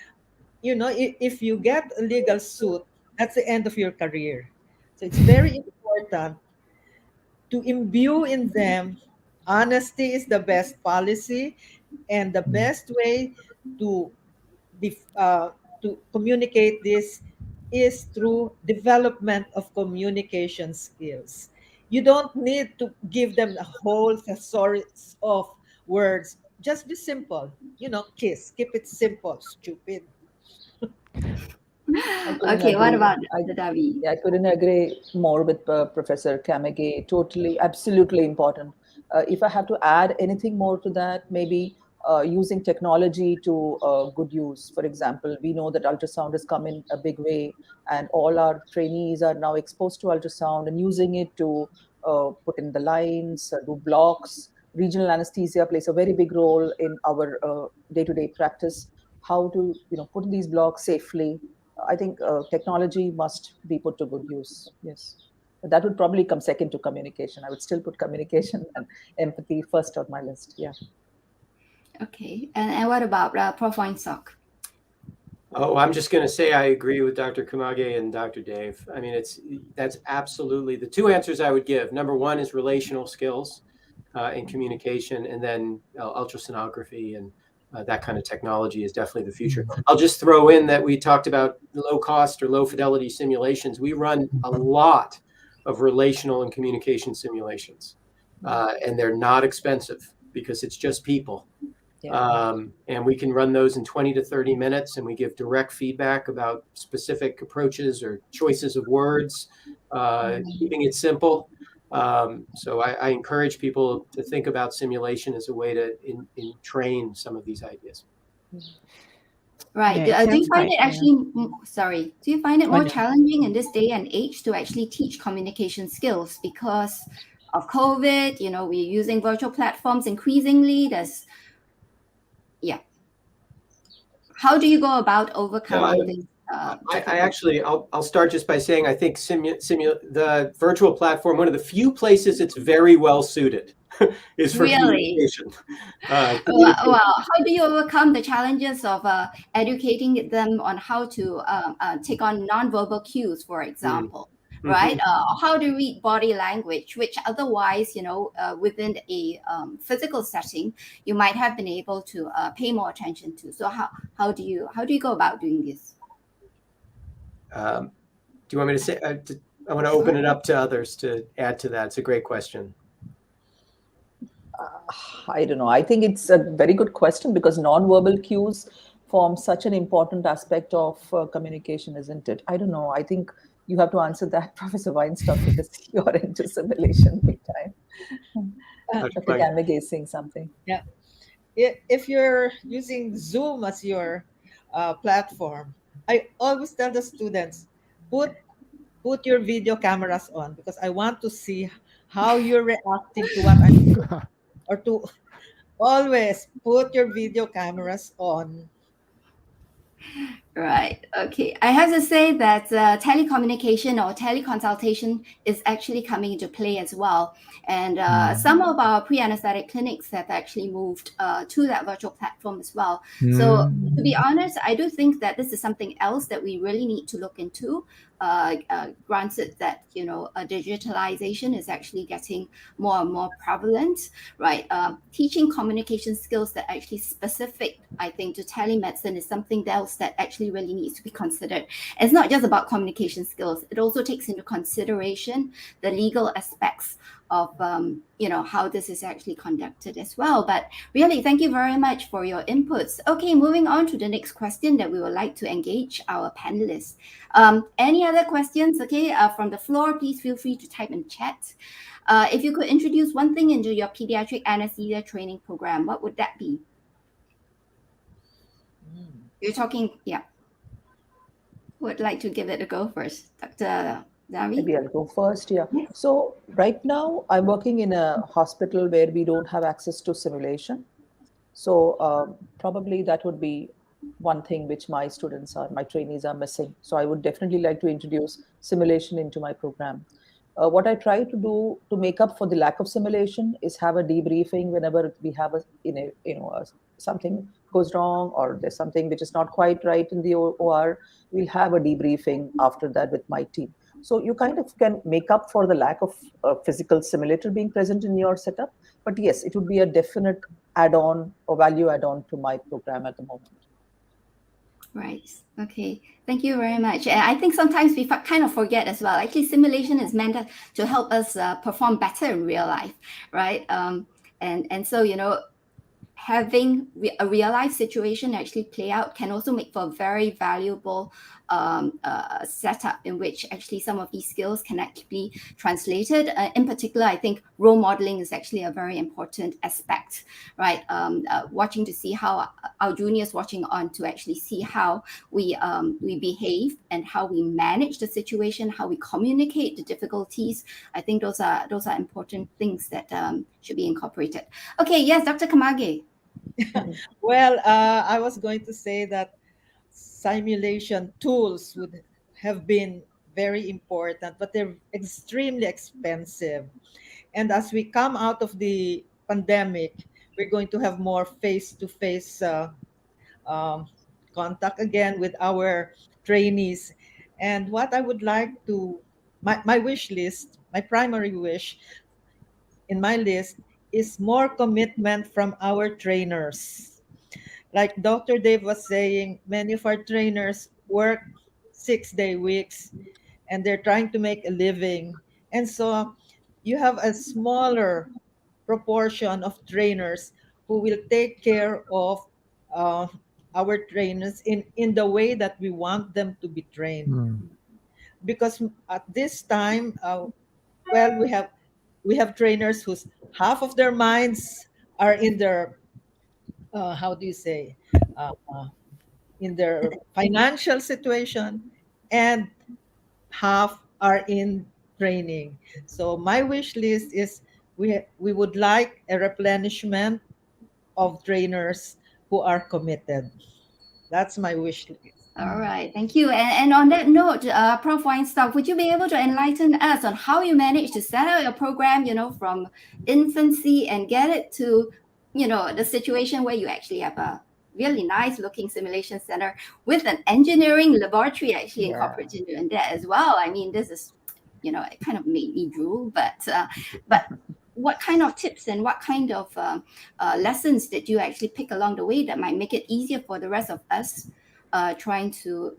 you know, if you get a legal suit, that's the end of your career. So it's very important to imbue in them honesty is the best policy, and the best way to to communicate this is through development of communication skills. You don't need to give them a whole thesaurus of words. Just be simple. You know, kiss. Keep it simple, stupid. Okay, what agree. about Dr. Davi? Yeah, I couldn't agree more with Professor Kamage. Totally, absolutely important. If I have to add anything more to that, maybe using technology to good use. For example, we know that ultrasound has come in a big way, and all our trainees are now exposed to ultrasound and using it to put in the lines, do blocks. Regional anesthesia plays a very big role in our day-to-day practice. How to put these blocks safely. I think technology must be put to good use. Yes. But that would probably come second to communication. I would still put communication and empathy first on my list. Yeah. Okay, and what about Prof. Weinstock? Oh, I'm just going to say I agree with Dr. Kamage and Dr. Dave. I mean, that's absolutely the two answers I would give. Number one is relational skills and communication, and then ultrasonography and that kind of technology is definitely the future. I'll just throw in that we talked about low cost or low fidelity simulations. We run a lot of relational and communication simulations, and they're not expensive because it's just people. And we can run those in 20 to 30 minutes, and we give direct feedback about specific approaches or choices of words, keeping it simple. So I encourage people to think about simulation as a way to train some of these ideas. Right. Yeah, it Do you sounds find like, it actually, sorry, do you find it Oh, more no. challenging in this day and age to actually teach communication skills because of COVID? We're using virtual platforms increasingly. How do you go about overcoming this? I'll start just by saying I think the virtual platform, one of the few places it's very well suited is for communication. Well, how do you overcome the challenges of educating them on how to take on nonverbal cues, for example? Right? How to read body language, which otherwise, within a physical setting, you might have been able to pay more attention to. So how do you go about doing this? Do you want me to say? I want to open it up to others to add to that. It's a great question. I don't know. I think it's a very good question because nonverbal cues form such an important aspect of communication, isn't it? I don't know. I think you have to answer that, Professor Weinstock, because you're into simulation big time. Dr. Kamage is saying something. Yeah. If you're using Zoom as your platform, I always tell the students, put your video cameras on because I want to see how you're reacting to what I'm doing. Or to always put your video cameras on. Right. Okay. I have to say that telecommunication or teleconsultation is actually coming into play as well. And some of our pre-anesthetic clinics have actually moved to that virtual platform as well. So to be honest, I do think that this is something else that we really need to look into. Granted that, digitalization is actually getting more and more prevalent, right? Teaching communication skills that are actually specific, I think, to telemedicine is something else that actually really needs to be considered. It's not just about communication skills. It also takes into consideration the legal aspects of how this is actually conducted as well. But really, thank you very much for your inputs. Okay, moving on to the next question that we would like to engage our panelists. Any other questions? Okay, from the floor, please feel free to type in chat. If you could introduce one thing into your pediatric anesthesia training program, what would that be? You're talking, yeah. Who would like to give it a go first? Dr. Davi? Maybe I'll go first, yeah. So right now I'm working in a hospital where we don't have access to simulation. So probably that would be one thing which my trainees are missing. So I would definitely like to introduce simulation into my program. What I try to do to make up for the lack of simulation is have a debriefing whenever we have something goes wrong or there's something which is not quite right in the OR. We'll have a debriefing after that with my team. So you kind of can make up for the lack of physical simulator being present in your setup. But yes, it would be a definite add-on or value add-on to my program at the moment. Right. Okay. Thank you very much. And I think sometimes we kind of forget as well. Actually, simulation is meant to help us perform better in real life, right? And so, having a real life situation actually play out can also make for a very valuable setup in which actually some of these skills can actually be translated. In particular, I think role modeling is actually a very important aspect, right? Watching to see how our juniors watching on to actually see how we behave and how we manage the situation, how we communicate the difficulties. I think those are important things that should be incorporated. Okay, yes, Dr. Kamage. Well, I was going to say that simulation tools would have been very important, but they're extremely expensive. And as we come out of the pandemic, we're going to have more face-to-face um, contact again with our trainees. And what I would like to, my wish list, my primary wish in my list is more commitment from our trainers. Like Dr. Dave was saying, many of our trainers work 6-day weeks and they're trying to make a living. And so you have a smaller proportion of trainers who will take care of uh, our trainers in the way that we want them to be trained. Because at this time, well, we have trainers whose half of their minds are in their how do you say in their financial situation, and half are in training. So my wish list is we would like a replenishment of trainers who are committed. That's my wish list. All right, thank you. And on that note, Prof. Weinstock, would you be able to enlighten us on how you managed to set out your program, from infancy and get it to, the situation where you actually have a really nice looking simulation center with an engineering laboratory actually incorporated in that as well. I mean, this is, it kind of made me drool, but what kind of tips and what kind of lessons did you actually pick along the way that might make it easier for the rest of us trying to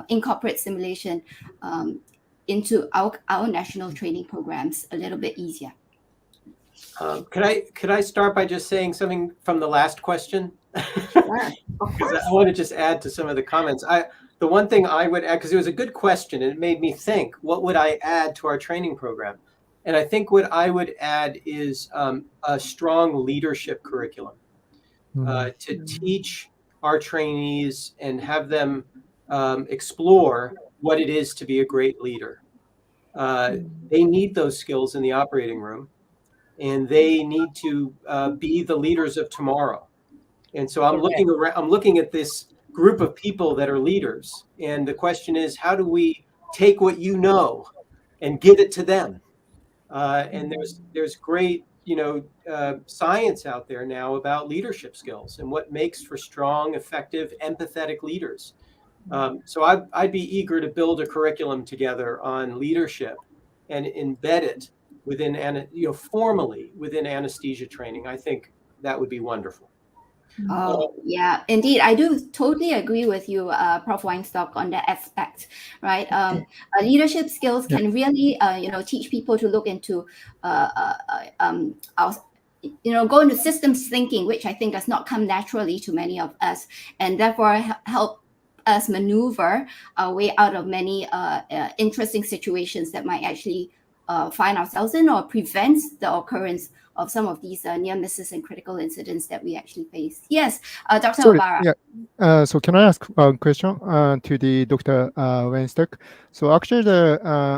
incorporate simulation into our national training programs a little bit easier? Could I start by just saying something from the last question? Sure, of course. I want to just add to some of the comments. The one thing I would add, because it was a good question and it made me think, what would I add to our training program? And I think what I would add is a strong leadership curriculum to teach our trainees and have them explore what it is to be a great leader. They need those skills in the operating room, and they need to be the leaders of tomorrow. And so I'm looking at this group of people that are leaders, and the question is, how do we take what you know and give it to them? And there's great science out there now about leadership skills and what makes for strong, effective, empathetic leaders. So I'd be eager to build a curriculum together on leadership and embed it within formally within anesthesia training. I think that would be wonderful. Oh, yeah, indeed. I do totally agree with you, Prof. Weinstock, on that aspect, right? Leadership skills can really, teach people to look into, go into systems thinking, which I think does not come naturally to many of us, and therefore help us maneuver our way out of many interesting situations that might actually find ourselves in, or prevents the occurrence of some of these near misses and critical incidents that we actually face. Yes, Dr. Obara. Yeah. So can I ask a question to the Dr. Weinstock? So actually,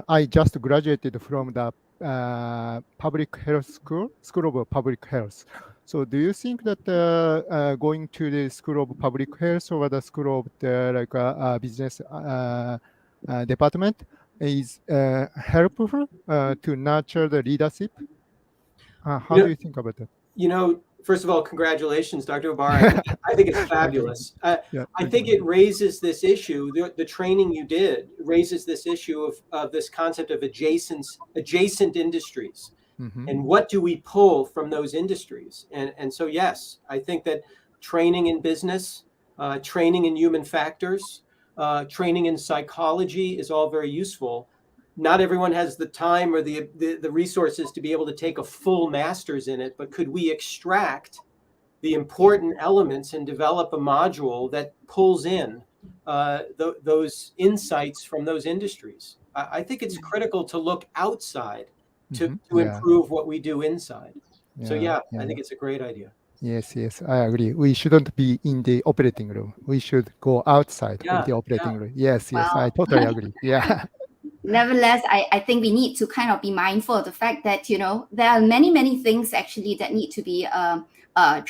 I just graduated from the public health school of public health. So do you think that going to the School of Public Health or the School of the business department is helpful to nurture the leadership? How do you think about that? First of all, congratulations, Dr. Obara. I think it's fabulous. I think it raises this issue, the training you did raises this issue of this concept of adjacent industries. And what do we pull from those industries? And so, yes, I think that training in business, training in human factors, training in psychology is all very useful. Not everyone has the time or the resources to be able to take a full master's in it, but could we extract the important elements and develop a module that pulls in those insights from those industries. I think it's critical to look outside to Yeah. improve what we do inside. So Yeah, I think it's a great idea. Yes, I agree. We shouldn't be in the operating room. We should go outside of the operating room. Yes, I Wow. totally agree. Yeah. Nevertheless, I think we need to kind of be mindful of the fact that, there are many things actually that need to be, our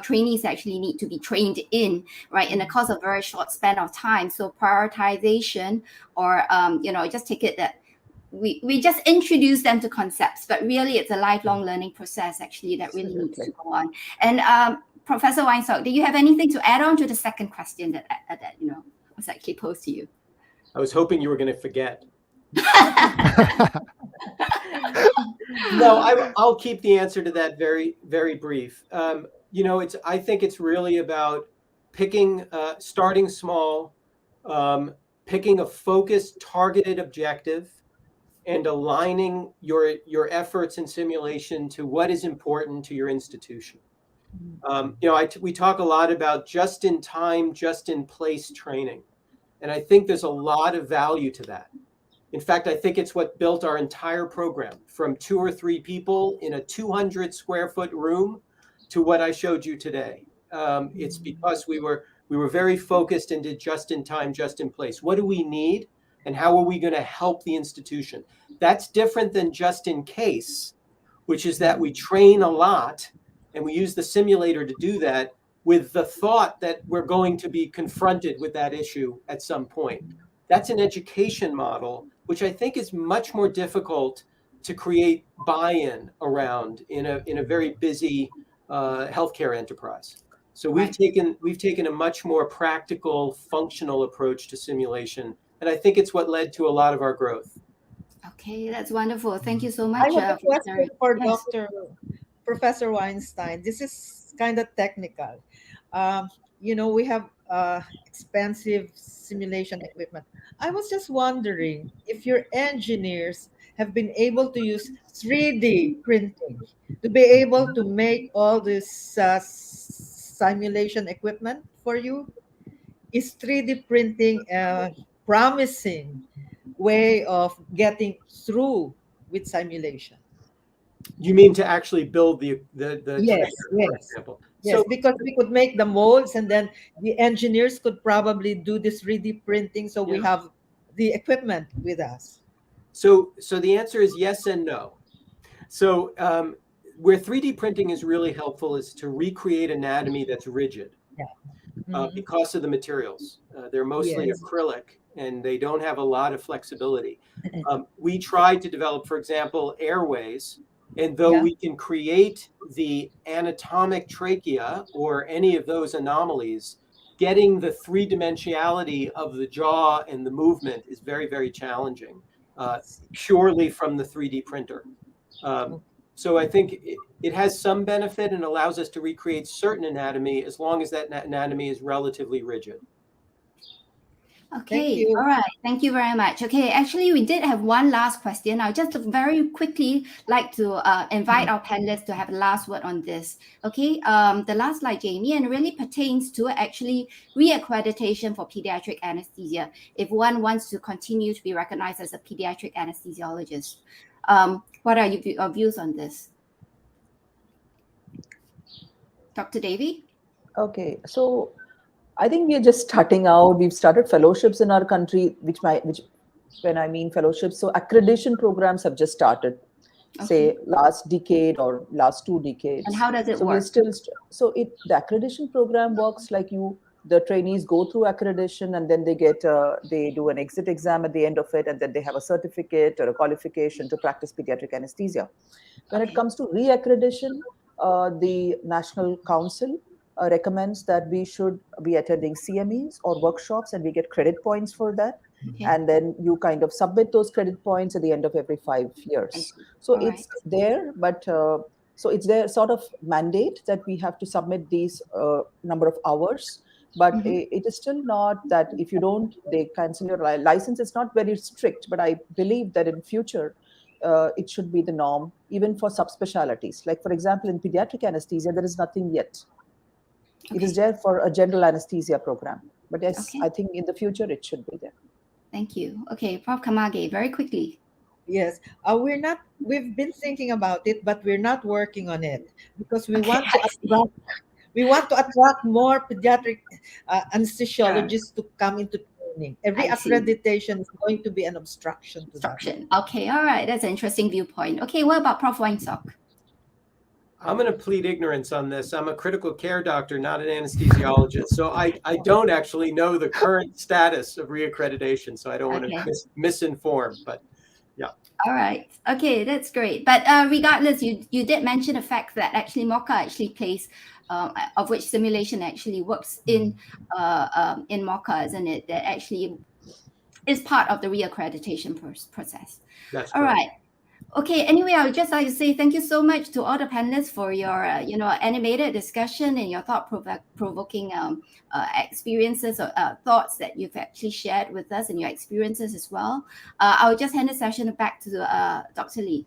trainees actually need to be trained in, right, in the course of a very short span of time. So prioritization, or, just take it that we just introduce them to concepts, but really it's a lifelong learning process actually that really needs to go on. And Professor Weinstock, do you have anything to add on to the second question that was actually posed to you? I was hoping you were going to forget. No, I'll keep the answer to that very, very brief. I think it's really about starting small, picking a focused, targeted objective, and aligning your efforts in simulation to what is important to your institution. We talk a lot about just-in-time, just-in-place training. And I think there's a lot of value to that. In fact, I think it's what built our entire program from 2 or 3 people in a 200 square foot room to what I showed you today. It's because we were very focused and did just in time, just in place. What do we need and how are we going to help the institution? That's different than just in case, which is that we train a lot and we use the simulator to do that, with the thought that we're going to be confronted with that issue at some point. That's an education model, which I think is much more difficult to create buy-in around in a very busy healthcare enterprise. So we've taken a much more practical, functional approach to simulation, and I think it's what led to a lot of our growth. Okay, that's wonderful. Thank you so much. I have a question for Yes. Professor Weinstein. This is kind of technical. We have expensive simulation equipment. I was just wondering if your engineers have been able to use 3D printing to be able to make all this simulation equipment for you. Is 3D printing a promising way of getting through with simulation? You mean to actually build the Yes, trainer, for example? Yes, So because we could make the molds and then the engineers could probably do this 3D printing. So we have the equipment with us. So the answer is yes and no. So where 3D printing is really helpful is to recreate anatomy that's rigid because of the materials. They're mostly acrylic and they don't have a lot of flexibility. We tried to develop, for example, airways. And though we can create the anatomic trachea or any of those anomalies, getting the 3-dimensionality of the jaw and the movement is very, very challenging, purely from the 3D printer. So I think it has some benefit and allows us to recreate certain anatomy as long as that anatomy is relatively rigid. Okay, all right. Thank you very much. Okay, actually, we did have one last question. I'll just very quickly like to invite our panelists to have a last word on this. Okay, the last slide, Jamie, and really pertains to actually reaccreditation for pediatric anesthesia if one wants to continue to be recognized as a pediatric anesthesiologist. What are your views on this? Dr. Davy? Okay, so I think we're just starting out. We've started fellowships in our country, which when I mean fellowships, so accreditation programs have just started, say last decade or last 2 decades. And how does it work? We're still the accreditation program works like the trainees go through accreditation and then they do an exit exam at the end of it, and then they have a certificate or a qualification to practice pediatric anesthesia. When it comes to reaccreditation, the National Council recommends that we should be attending CMEs or workshops, and we get credit points for that. And then you kind of submit those credit points at the end of every 5 years. So it's there, but so it's their sort of mandate that we have to submit these number of hours. But it is still not that if you don't, they cancel your license. It's not very strict, but I believe that in future, it should be the norm, even for subspecialties. Like, for example, in pediatric anesthesia, there is nothing yet. It is there for a general anesthesia program. But yes, Okay. I think in the future it should be there. Thank you. Okay, Prof. Kamage, very quickly. Yes, we've been thinking about it, but we're not working on it because we Okay, want to I see. attract more pediatric anesthesiologists to come into training. Every I see. accreditation is going to be an obstruction to that. Instruction. Okay, all right. That's an interesting viewpoint. Okay, what about Prof. Weinstock? I'm going to plead ignorance on this. I'm a critical care doctor, not an anesthesiologist. So I don't actually know the current status of reaccreditation. So I don't want Okay. to misinform, but yeah. All right. Okay, that's great. But regardless, you did mention the fact that actually MOCA actually plays, of which simulation actually works in MOCA, isn't it? That actually is part of the reaccreditation process. That's all correct. right. Okay, anyway, I would just like to say thank you so much to all the panelists for your, animated discussion and your thought-provoking experiences or thoughts that you've actually shared with us and your experiences as well. I'll just hand the session back to Dr. Lee.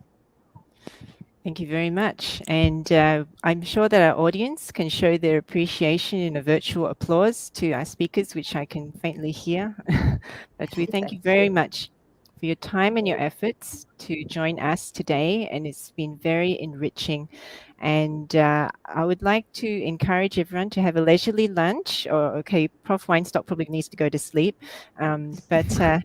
Thank you very much. And I'm sure that our audience can show their appreciation in a virtual applause to our speakers, which I can faintly hear. But we thank you very much for your time and your efforts to join us today. And it's been very enriching. And I would like to encourage everyone to have a leisurely lunch. Or, okay, Prof. Weinstock probably needs to go to sleep. But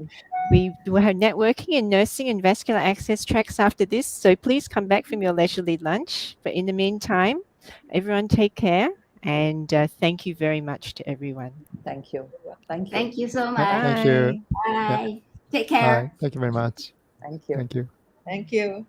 we will have networking in nursing and vascular access tracks after this. So please come back from your leisurely lunch. But in the meantime, everyone take care. And thank you very much to everyone. Thank you. Thank you. Thank you so much. Bye-bye. Thank you. Bye. Yeah. Take care. Bye. Thank you very much. Thank you. Thank you. Thank you.